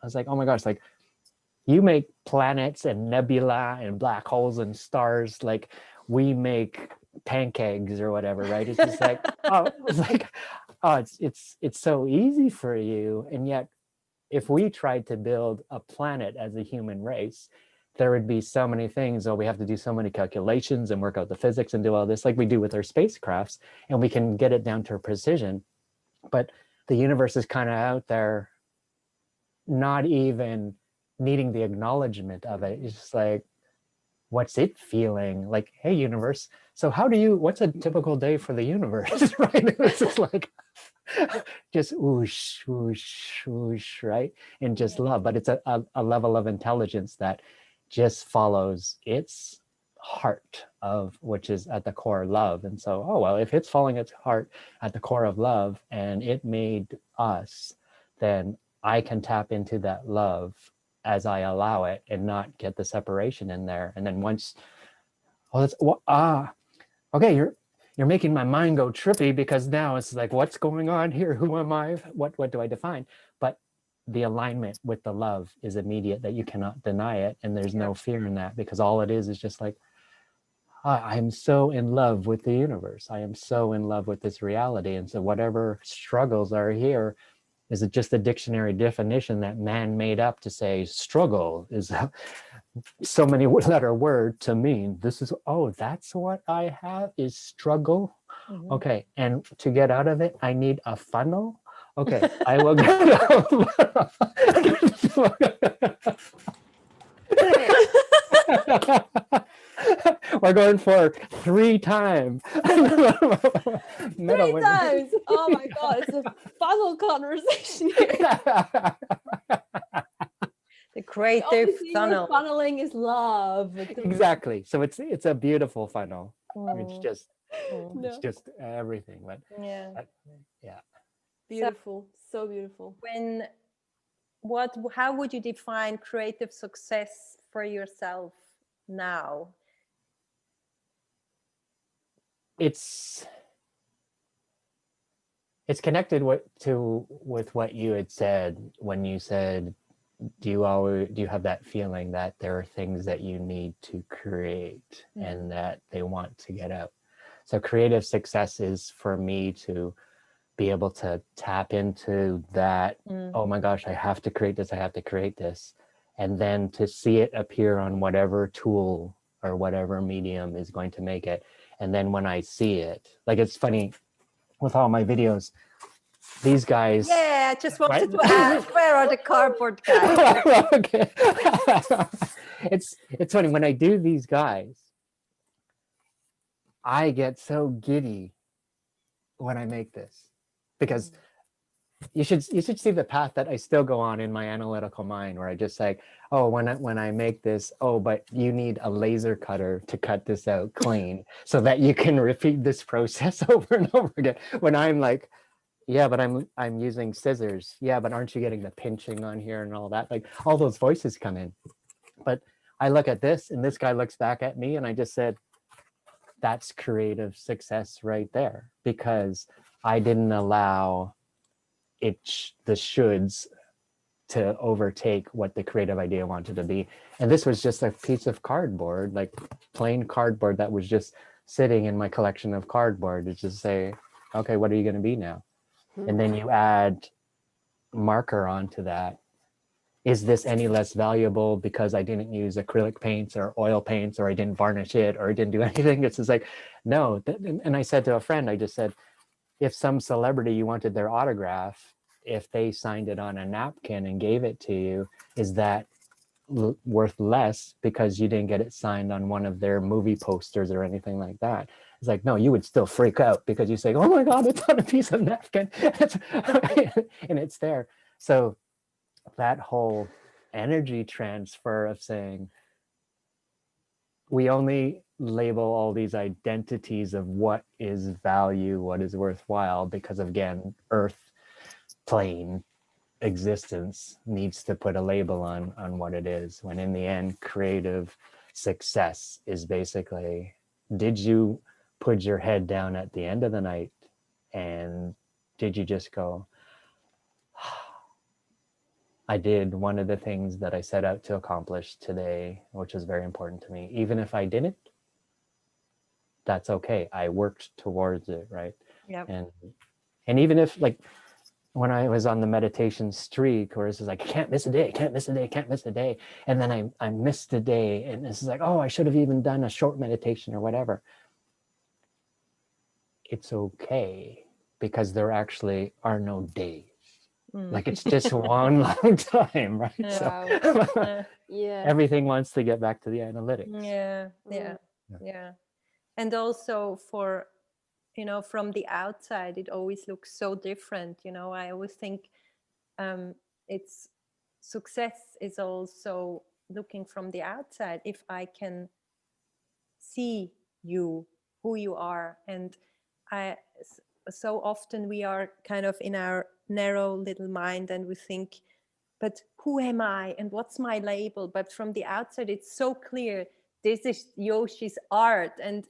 was like, oh my gosh, like, you make planets and nebula and black holes and stars, like we make pancakes or whatever, right? It's just like, oh, it's like, oh, it's so easy for you. And yet, if we tried to build a planet as a human race, there would be so many things. Oh, we have to do so many calculations and work out the physics and do all this, like we do with our spacecrafts, and we can get it down to precision. But the universe is kind of out there, not even needing the acknowledgement of it. It's just like, what's it feeling? Like, hey, universe, so what's a typical day for the universe, right? It's just like, just whoosh, whoosh, whoosh, right? And just love. But it's a level of intelligence that just follows its heart of, which is at the core love. And so, oh, well, if it's following its heart at the core of love and it made us, then I can tap into that love as I allow it and not get the separation in there. And then once, okay, you're making my mind go trippy, because now it's like, what's going on here? Who am I? What do I define? But the alignment with the love is immediate, that you cannot deny it. And there's no fear in that, because all it is just like, I am so in love with the universe. I am so in love with this reality. And so whatever struggles are here is just a dictionary definition that man made up to say struggle is so many letter word to mean this is, oh, that's what I have is struggle. Okay, and to get out of it, I need a funnel. Okay, I will get We're going for 3 times. 3 times. Oh my God, it's a funnel conversation here. The creative funnel. Funneling is love. Exactly. So it's a beautiful funnel. It's just it's just everything. But yeah. Beautiful. So beautiful. How would you define creative success for yourself now? It's connected with what you had said when you said, do you have that feeling that there are things that you need to create and that they want to get out? So creative success is for me to be able to tap into that, oh my gosh, I have to create this, and then to see it appear on whatever tool or whatever medium is going to make it. And then when I see it, like, it's funny with all my videos, these guys. Yeah, I just wanted to ask, where are the cardboard guys? Okay. It's funny, when I do these guys, I get so giddy when I make this, because you should see the path that I still go on in my analytical mind, where I just like, oh, when I make this, oh, but you need a laser cutter to cut this out clean so that you can repeat this process over and over again. When I'm like, yeah, but I'm using scissors. Yeah, but aren't you getting the pinching on here and all that? Like, all those voices come in. But I look at this, and this guy looks back at me, and I just said, that's creative success right there, because I didn't allow the shoulds to overtake what the creative idea wanted to be. And this was just a piece of cardboard, like plain cardboard, that was just sitting in my collection of cardboard to just say, okay, what are you going to be now? And then you add marker onto that. Is this any less valuable because I didn't use acrylic paints or oil paints, or I didn't varnish it, or I didn't do anything? It's just like, no. And I said to a friend, I just said, if some celebrity, you wanted their autograph, if they signed it on a napkin and gave it to you, is that worth less because you didn't get it signed on one of their movie posters or anything like that? It's like, no, you would still freak out because you say, oh my God, it's on a piece of napkin. And it's there. So that whole energy transfer of saying, we only label all these identities of what is value, what is worthwhile, because again, earth plane existence needs to put a label on what it is, when in the end, creative success is basically, did you put your head down at the end of the night and did you just go, I did one of the things that I set out to accomplish today, which is very important to me. Even if I didn't, that's okay. I worked towards it, right? Yep. And even if, like, when I was on the meditation streak, where it's like, I can't miss a day, can't miss a day, can't miss a day. And then I missed a day, and this is like, oh, I should have even done a short meditation or whatever. It's okay, because there actually are no days. Like, it's just one long time, right? Yeah. So Yeah. everything wants to get back to the analytics. Yeah. And also for, from the outside, it always looks so different. I always think it's success is also looking from the outside. If I can see you, who you are, and so often we are kind of in our narrow little mind, and we think, but who am I and what's my label? But from the outside, it's so clear. This is Yoshi's art, and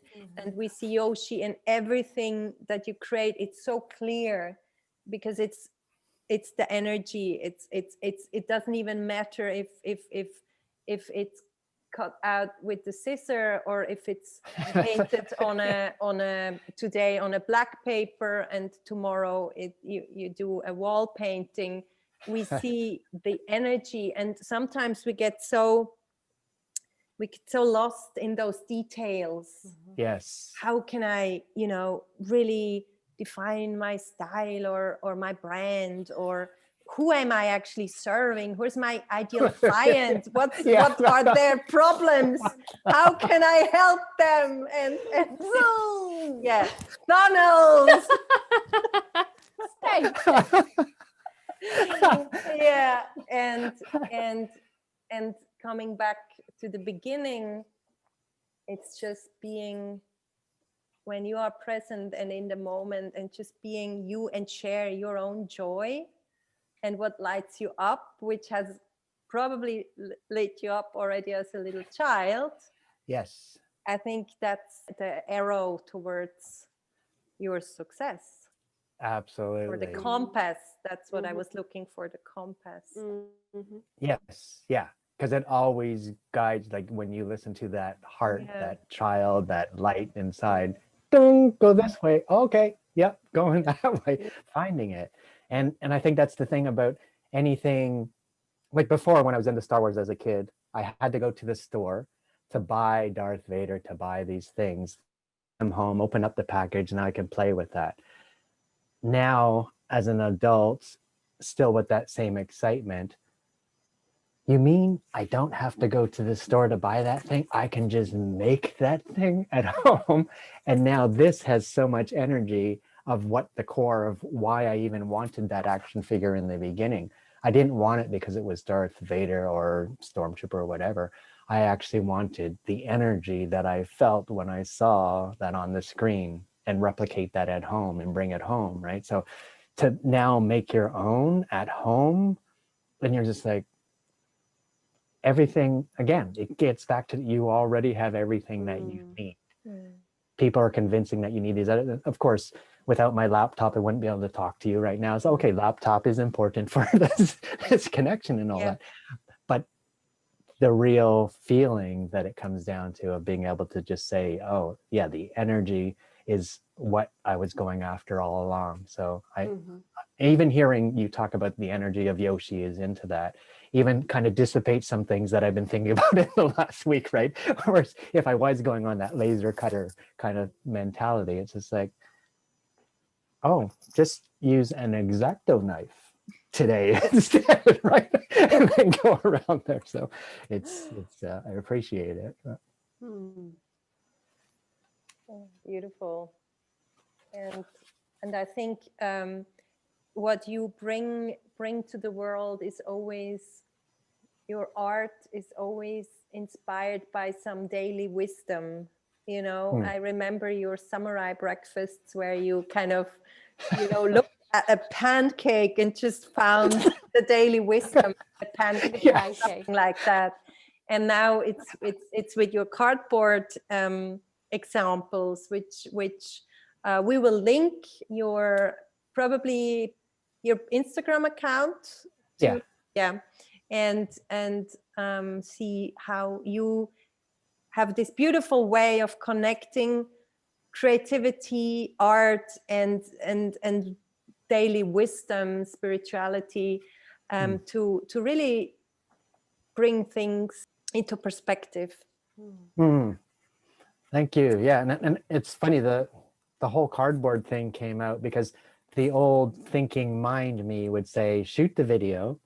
we see Yoshi in everything that you create. It's so clear because it's the energy. It doesn't even matter if it's cut out with the scissor, or if it's painted on a today on a black paper, and tomorrow you do a wall painting. We see the energy, and sometimes we get so lost in those details. Yes. How can I, really define my style or my brand, or who am I actually serving? Who's my ideal client? What are their problems? How can I help them? And boom, yeah, Donald's. Yeah, and coming back to the beginning, it's just being, when you are present and in the moment, and just being you, and share your own joy and what lights you up, which has probably lit you up already as a little child. Yes. I think that's the arrow towards your success. Absolutely. Or the compass. That's what I was looking for, the compass. Yes. Yeah. Because it always guides, like when you listen to that heart, that child, that light inside, go this way. Okay. Yep. Going that way, finding it. And I think that's the thing about anything. Like before, when I was into Star Wars as a kid, I had to go to the store to buy Darth Vader, to buy these things. I'm home, open up the package, and I can play with that. Now, as an adult, still with that same excitement, you mean I don't have to go to the store to buy that thing? I can just make that thing at home. And now this has so much energy of what the core of why I even wanted that action figure in the beginning. I didn't want it because it was Darth Vader or Stormtrooper or whatever. I actually wanted the energy that I felt when I saw that on the screen, and replicate that at home and bring it home, right? So to now make your own at home, then you're just like, everything, again, it gets back to, you already have everything that you need. People are convincing that you need these. Of course, without my laptop, I wouldn't be able to talk to you right now. So, okay, laptop is important for this connection and all that. But the real feeling that it comes down to, of being able to just say, oh, yeah, the energy is what I was going after all along. So even hearing you talk about the energy of Yoshi is into that, even kind of dissipates some things that I've been thinking about in the last week, right? Whereas if I was going on that laser cutter kind of mentality, it's just like, oh, just use an X-Acto knife today instead, right? And then go around there. So it's I appreciate it. Beautiful. And I think what you bring to the world is always, your art is always inspired by some daily wisdom. I remember your samurai breakfasts where you kind of, looked at a pancake and just found the daily wisdom, a pancake like that. And now it's with your cardboard examples, which we will link probably your Instagram account to, and see how you have this beautiful way of connecting creativity, art, and daily wisdom, spirituality, to really bring things into perspective. Thank you. Yeah, and it's funny, the whole cardboard thing came out because the old thinking mind me would say, shoot the video,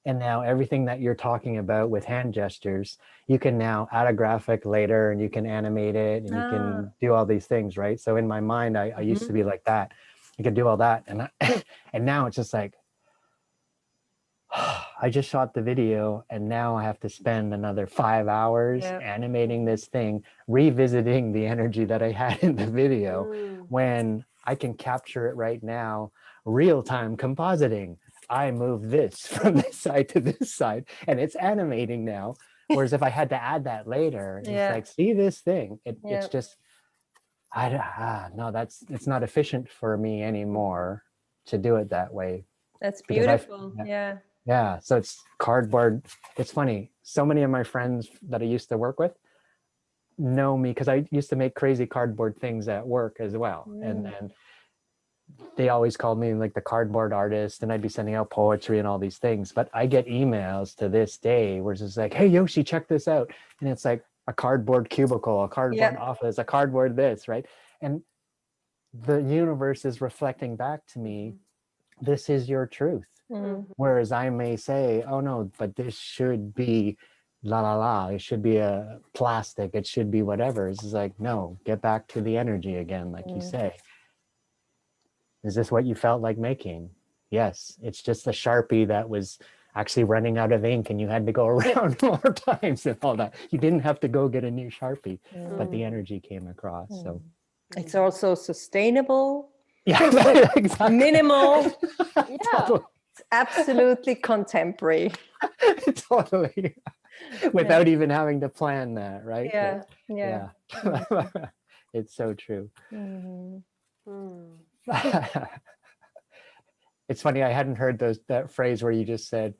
and now everything that you're talking about with hand gestures, you can now add a graphic later, and you can animate it, and you can do all these things, right? So in my mind, I used to be like that. You could do all that, and and now it's just like, I just shot the video, and now I have to spend another 5 hours animating this thing, revisiting the energy that I had in the video, when I can capture it right now, real-time compositing. I move this from this side to this side, and it's animating now. Whereas if I had to add that later, it's Yeah. like, see this thing. Yeah. It's just, no, it's not efficient for me anymore to do it that way. That's Because beautiful. Yeah. Yeah, so it's cardboard. It's funny. So many of my friends that I used to work with know me because I used to make crazy cardboard things at work as well. And they always called me like the cardboard artist, and I'd be sending out poetry and all these things. But I get emails to this day where it's just like, hey, Yoshi, check this out. And it's like a cardboard cubicle, a cardboard office, a cardboard this, right? And the universe is reflecting back to me, this is your truth. Whereas I may say, oh no, but this should be la la la, it should be a plastic, it should be whatever. It's just like, no, get back to the energy again, like you say. Is this what you felt like making? Yes, it's just a Sharpie that was actually running out of ink and you had to go around more times and all that. You didn't have to go get a new Sharpie, but the energy came across. So it's also sustainable. Yeah, exactly. Minimal. Yeah. Totally. It's absolutely contemporary. Totally. Without even having to plan that, right? Yeah. Yeah. It's so true. It's funny, I hadn't heard that phrase where you just said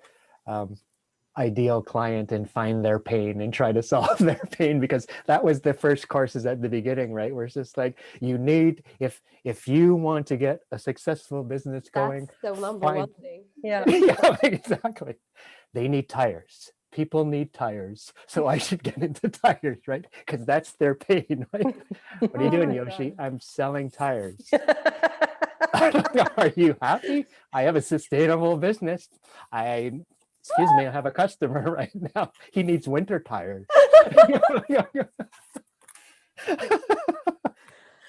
ideal client and find their pain and try to solve their pain, because that was the first courses at the beginning, right? Where it's just like, you need, if you want to get a successful business going, that's the number one thing. Yeah. Yeah, exactly. They need tires. People need tires. So I should get into tires, right? Because that's their pain, right? What are you doing, Yoshi? I'm selling tires. Are you happy? I have a sustainable business. Excuse me, I have a customer right now. He needs winter tires.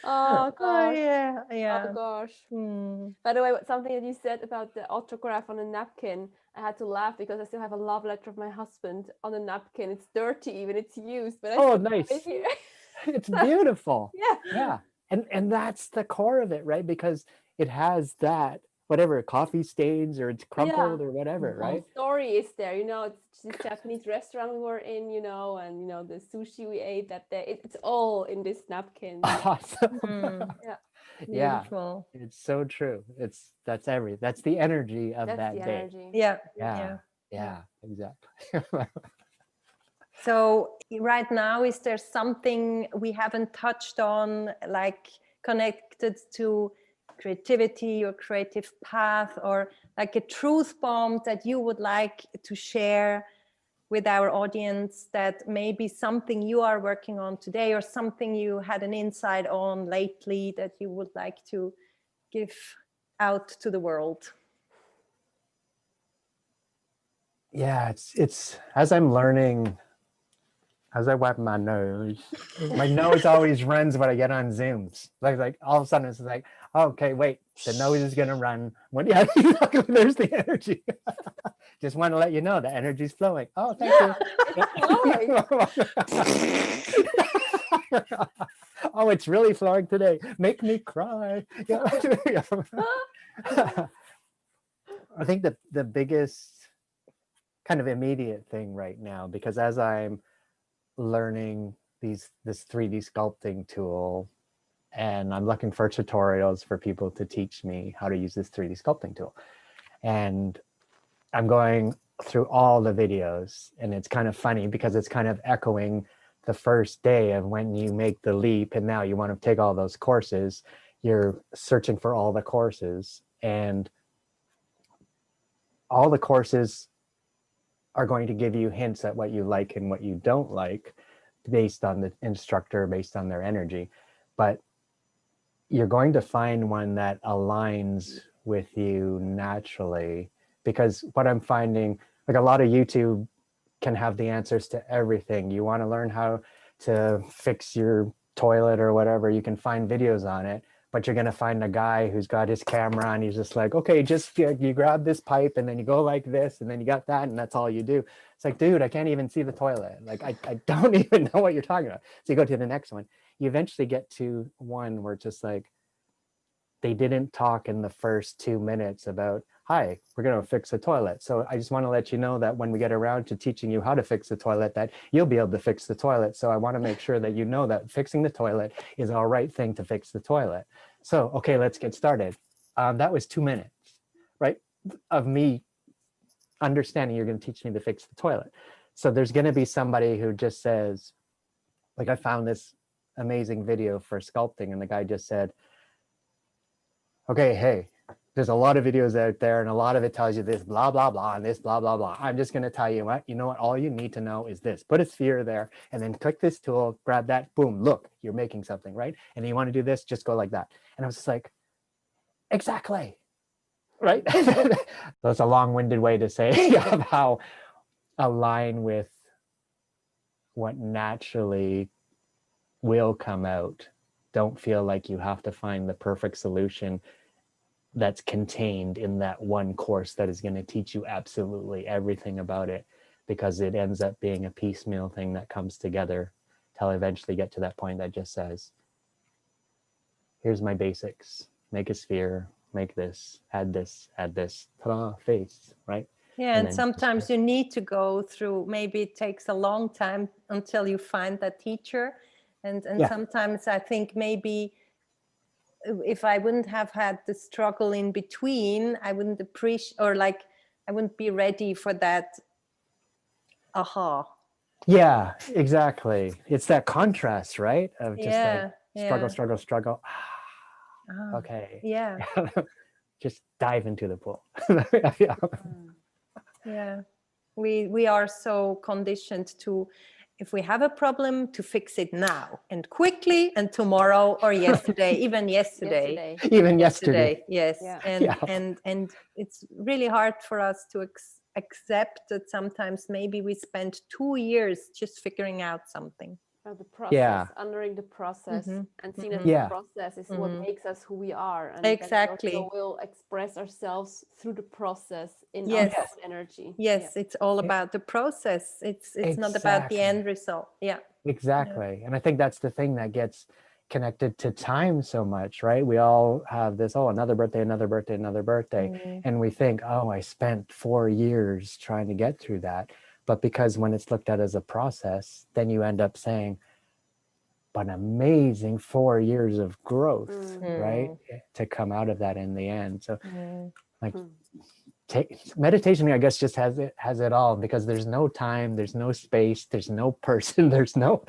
Oh gosh. Yeah. Oh gosh. By the way, something that you said about the autograph on a napkin, I had to laugh because I still have a love letter of my husband on a napkin. It's dirty, even it's used, but Oh, nice. right here. It's beautiful. Yeah. And that's the core of it, right? Because it has that, whatever, coffee stains or it's crumpled or whatever, right? The story is there, it's this Japanese restaurant we were in, and the sushi we ate that day. It's all in this napkin. Awesome. Yeah. Beautiful. It's so true. That's the energy of that day. Energy. Yeah, exactly. So right now, is there something we haven't touched on, like connected to creativity or creative path, or like a truth bomb that you would like to share with our audience, that may be something you are working on today or something you had an insight on lately that you would like to give out to the world? Yeah, it's as I'm learning, as I wipe my nose always runs when I get on Zooms. Like all of a sudden it's like, okay, wait, the nose is gonna run. Yeah, exactly. There's the energy. Just want to let you know the energy's flowing. Oh, thank you. Oh, it's really flowing today. Make me cry. I think the biggest kind of immediate thing right now, because as I'm learning this 3D sculpting tool, and I'm looking for tutorials for people to teach me how to use this 3D sculpting tool, and I'm going through all the videos, and it's kind of funny because it's kind of echoing the first day of when you make the leap and now you want to take all those courses. You're searching for all the courses, and all the courses are going to give you hints at what you like and what you don't like based on the instructor, based on their energy. But you're going to find one that aligns with you naturally, because what I'm finding, like a lot of YouTube can have the answers to everything. You want to learn how to fix your toilet or whatever, you can find videos on it, but you're going to find a guy who's got his camera on. He's just like, okay, just you grab this pipe and then you go like this and then you got that and that's all you do. It's like, dude, I can't even see the toilet. Like, I don't even know what you're talking about. So you go to the next one. You eventually get to one where it's just like, they didn't talk in the first 2 minutes about hi, we're going to fix a toilet. So I just want to let you know that when we get around to teaching you how to fix the toilet, that you'll be able to fix the toilet. So I want to make sure that you know that fixing the toilet is our right thing to fix the toilet. So, okay, let's get started. That was 2 minutes, right? Of me understanding you're going to teach me to fix the toilet. So there's going to be somebody who just says, like, I found this amazing video for sculpting, and the guy just said, okay, hey, there's a lot of videos out there and a lot of it tells you this blah blah blah and this blah blah blah. I'm just going to tell you what, you know what, all you need to know is this. Put a sphere there and then click this tool, grab that, boom, look, you're making something, right? And you want to do this, just go like that. And I was just like, exactly, right? That's a long-winded way to say of how align with what naturally will come out. Don't feel like you have to find the perfect solution that's contained in that one course that is going to teach you absolutely everything about it, because it ends up being a piecemeal thing that comes together till I eventually get to that point that just says, here's my basics, make a sphere, make this, ta-da, face, right? Yeah, and then sometimes you need to go through, maybe it takes a long time until you find that teacher. And Yeah. sometimes I think maybe if I wouldn't have had the struggle in between, I wouldn't appreciate, or like, I wouldn't be ready for that aha. Yeah, exactly. It's that contrast, right? Of just Yeah, like struggle, yeah. struggle, struggle. Ah, Okay. yeah. Just dive into the pool. Yeah. Yeah, we are so conditioned to, if we have a problem, to fix it now and quickly and tomorrow or yesterday, even yesterday. Even yesterday. Yes. Yeah. And it's really hard for us to accept that sometimes maybe we spend 2 years just figuring out something. The process, Yeah. honoring the process, Mhm. and seeing that Yeah. the process is what makes us who we are, and Exactly. so we'll express ourselves through the process in Yes. our own energy. Yes, it's all about the process. It's not about the Exactly. end result. Yeah. Exactly. And I think that's the thing that gets connected to time so much, right? We all have this, oh, another birthday, another birthday, another birthday. And we think, oh, I spent 4 years trying to get through that. But because when it's looked at as a process, then you end up saying, but an amazing 4 years of growth, right? To come out of that in the end. So like meditation, I guess, just has it all, because there's no time, there's no space, there's no person, there's no,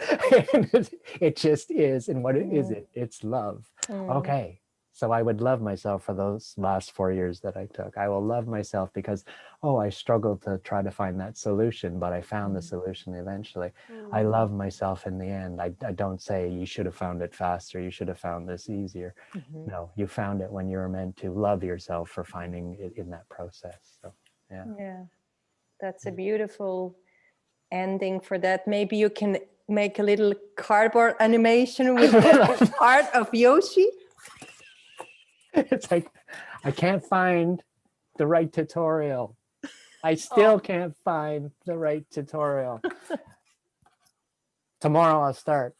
it just is. And what is it? It's love. Okay. So I would love myself for those last 4 years that I took. I will love myself because, oh, I struggled to try to find that solution, but I found the solution eventually. I love myself in the end. I don't say you should have found it faster, you should have found this easier. No, you found it when you were meant to. Love yourself for finding it in that process. So, yeah. Yeah, that's a beautiful ending for that. Maybe you can make a little cardboard animation with the part of Yoshi. It's like, I can't find the right tutorial. I still can't find the right tutorial. Tomorrow I'll start.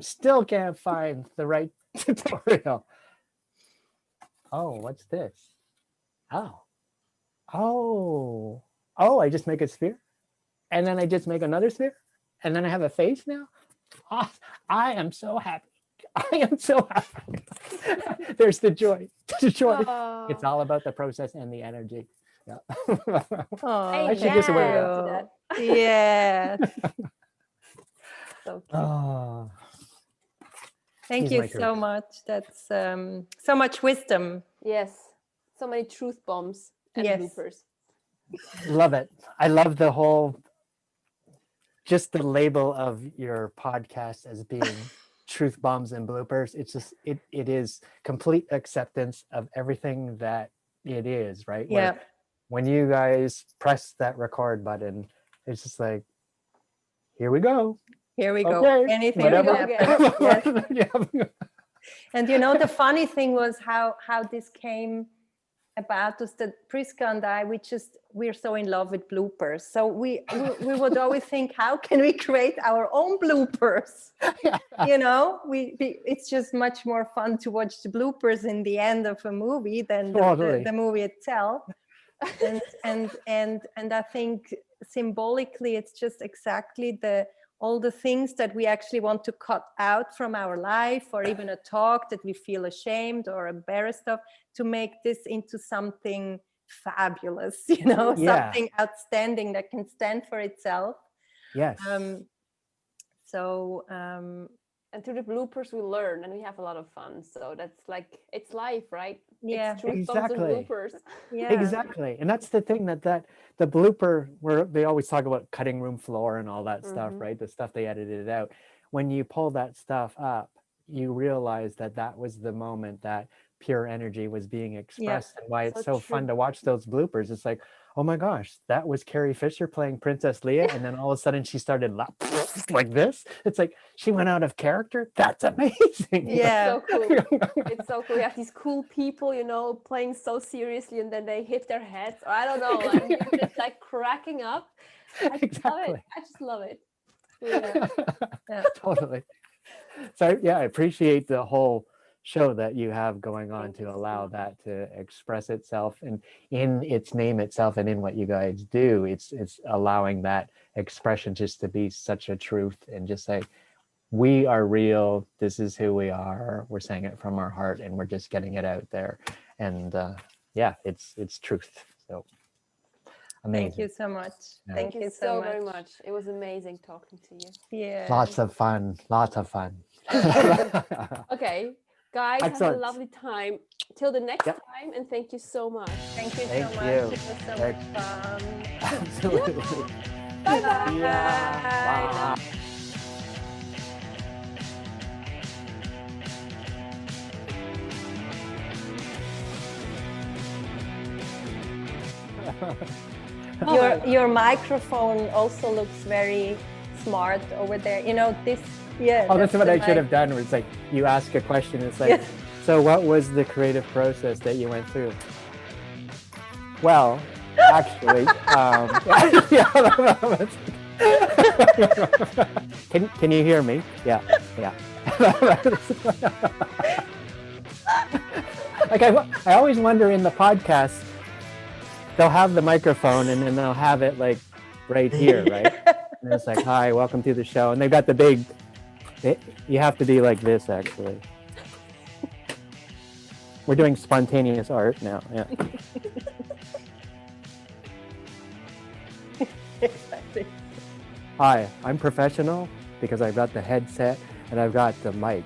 Still can't find the right tutorial. Oh, what's this? Oh, I just make a sphere, and then I just make another sphere, and then I have a face now. Oh, I am so happy. I am so happy. There's the joy. The joy. It's all about the process and the energy. Yeah. I should just wear that. Yeah. So cute. Oh, Thank he's you my so truth. much. That's so much wisdom. Yes, so many truth bombs and bloopers. Love it. I love the whole, just the label of your podcast as being truth bombs and bloopers. It's just, it is complete acceptance of everything that it is, right? Yeah. Where when you guys press that record button, it's just like, here we go. Here we go. Okay, Anything whatever. can happen. Yes. Yeah. And you know, the funny thing was how this came about us that Priska and I, we're so in love with bloopers. So we would always think, how can we create our own bloopers? You know, it's just much more fun to watch the bloopers in the end of a movie than the movie itself. And I think symbolically, it's just exactly all the things that we actually want to cut out from our life, or even a talk that we feel ashamed or embarrassed of, to make this into something fabulous, you know, something outstanding that can stand for itself. Yes. And through the bloopers we learn and we have a lot of fun. So that's like, it's life, right? Yeah, it's Truthbombs and bloopers. Yeah, exactly. And that's the thing that the blooper, where they always talk about cutting room floor and all that stuff, right? The stuff they edited out. When you pull that stuff up, you realize that was the moment that pure energy was being expressed, and why it's so fun to watch those bloopers. It's like, oh my gosh, that was Carrie Fisher playing Princess Leia, and then all of a sudden she started like this. It's like she went out of character. That's amazing. Yeah, it's so cool. It's so cool. We have these cool people, you know, playing so seriously, and then they hit their heads, or I don't know, and you're just like cracking up. I just love it. Yeah. Totally. So yeah, I appreciate the whole show that you have going on to allow that to express itself, and in its name itself, and in what you guys do, it's allowing that expression just to be such a truth, and just say, we are real, this is who we are, we're saying it from our heart, and we're just getting it out there. And yeah, it's truth. So amazing. Thank you so much. Yeah. Thank you so very much. It was amazing talking to you. Yeah, lots of fun. Okay, guys, have a lovely time till the next time, and thank you so much. Thank you so much. It was so much fun. Absolutely. Bye-bye. Bye. Your microphone also looks very smart over there. You know, this. Yeah. Oh, that's what I should have done. Where it's like you ask a question. It's like, so what was the creative process that you went through? Well, actually, can you hear me? Yeah. Like I always wonder in the podcast, they'll have the microphone and then they'll have it like right here, right? And it's like, hi, welcome to the show. And they've got the big, you have to be like this, actually. We're doing spontaneous art now, yeah. Hi, I'm professional because I've got the headset and I've got the mic.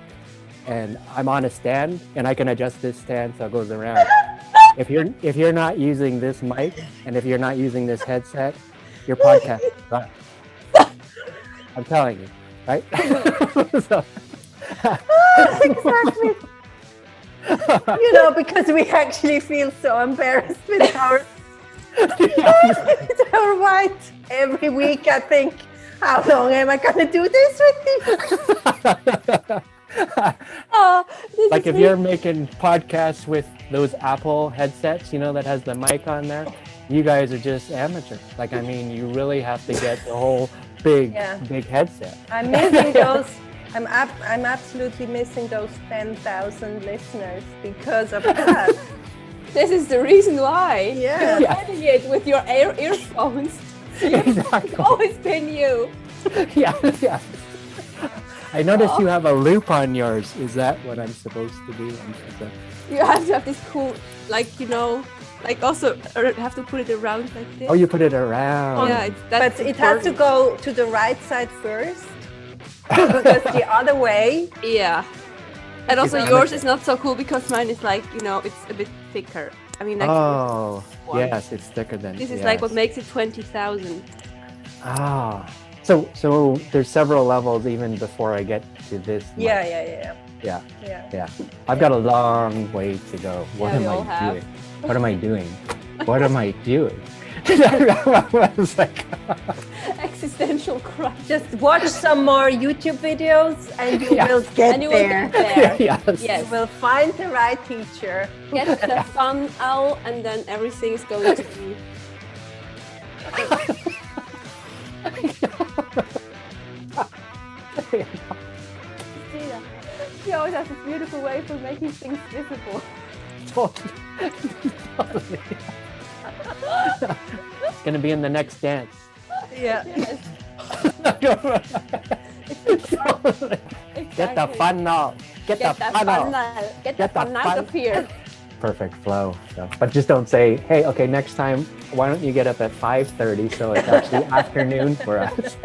And I'm on a stand and I can adjust this stand so it goes around. If you're not using this mic and if you're not using this headset, your podcast is done. I'm telling you, right? So, exactly. You know, because we actually feel so embarrassed with our white every week. I think, how long am I going to do this with you? Like if you're making podcasts with those Apple headsets, you know, that has the mic on there, you guys are just amateurs. Like, I mean, you really have to get the whole big headset. I'm missing those. I'm absolutely missing those 10,000 listeners because of that. This is the reason why. Yeah. You're getting it with your earphones. Exactly. It's always been you. Yeah. I noticed you have a loop on yours. Is that what I'm supposed to do? You have to have this cool, like, you know, like also have to put it around like this. Oh, you put it around. Yeah, but it has to go to the right side first. Because the other way. Yeah. And also yours is not so cool because mine is like, you know, it's a bit thicker. I mean, like, oh, yes, it's thicker than this is like what makes it 20,000. Ah. So there's several levels even before I get to this. Yeah. I've got a long way to go. What am I doing? What am I doing? What am I doing? I was like, existential crisis. Just watch some more YouTube videos and you Yeah. will get And you will there. get there. Yes. Yes. You will find the right teacher. Get the fun owl, and then everything is going to be. She always has this beautiful way for making things visible. Totally. It's gonna be in the next dance. Yeah. Yes, Get the exactly. fun out. Get the fun out. Get the Get the fun out fun- of here. Perfect flow. So, but just don't say, hey, okay, next time, why don't you get up at 5:30 so it's actually afternoon for us?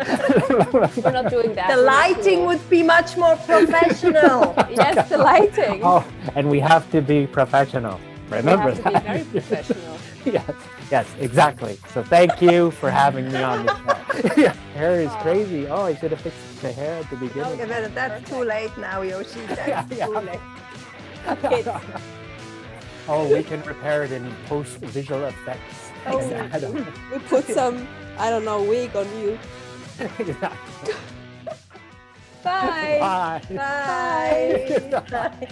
We're not doing that. The We're not lighting cool. would be much more professional. Yes, the lighting. Oh, and we have to be professional. We Remember have to be that. very professional. Yes, yes, exactly. So thank you for having me on the show. Yeah, hair is crazy. Oh, I should have fixed the hair at the beginning. Okay, but that's too late now, Yoshi. That's Yeah. too late. Kids. Oh, we can repair it in post visual effects. Oh, Exactly. we put some, I don't know, wig on you. Exactly. Bye. Bye. Bye. Bye.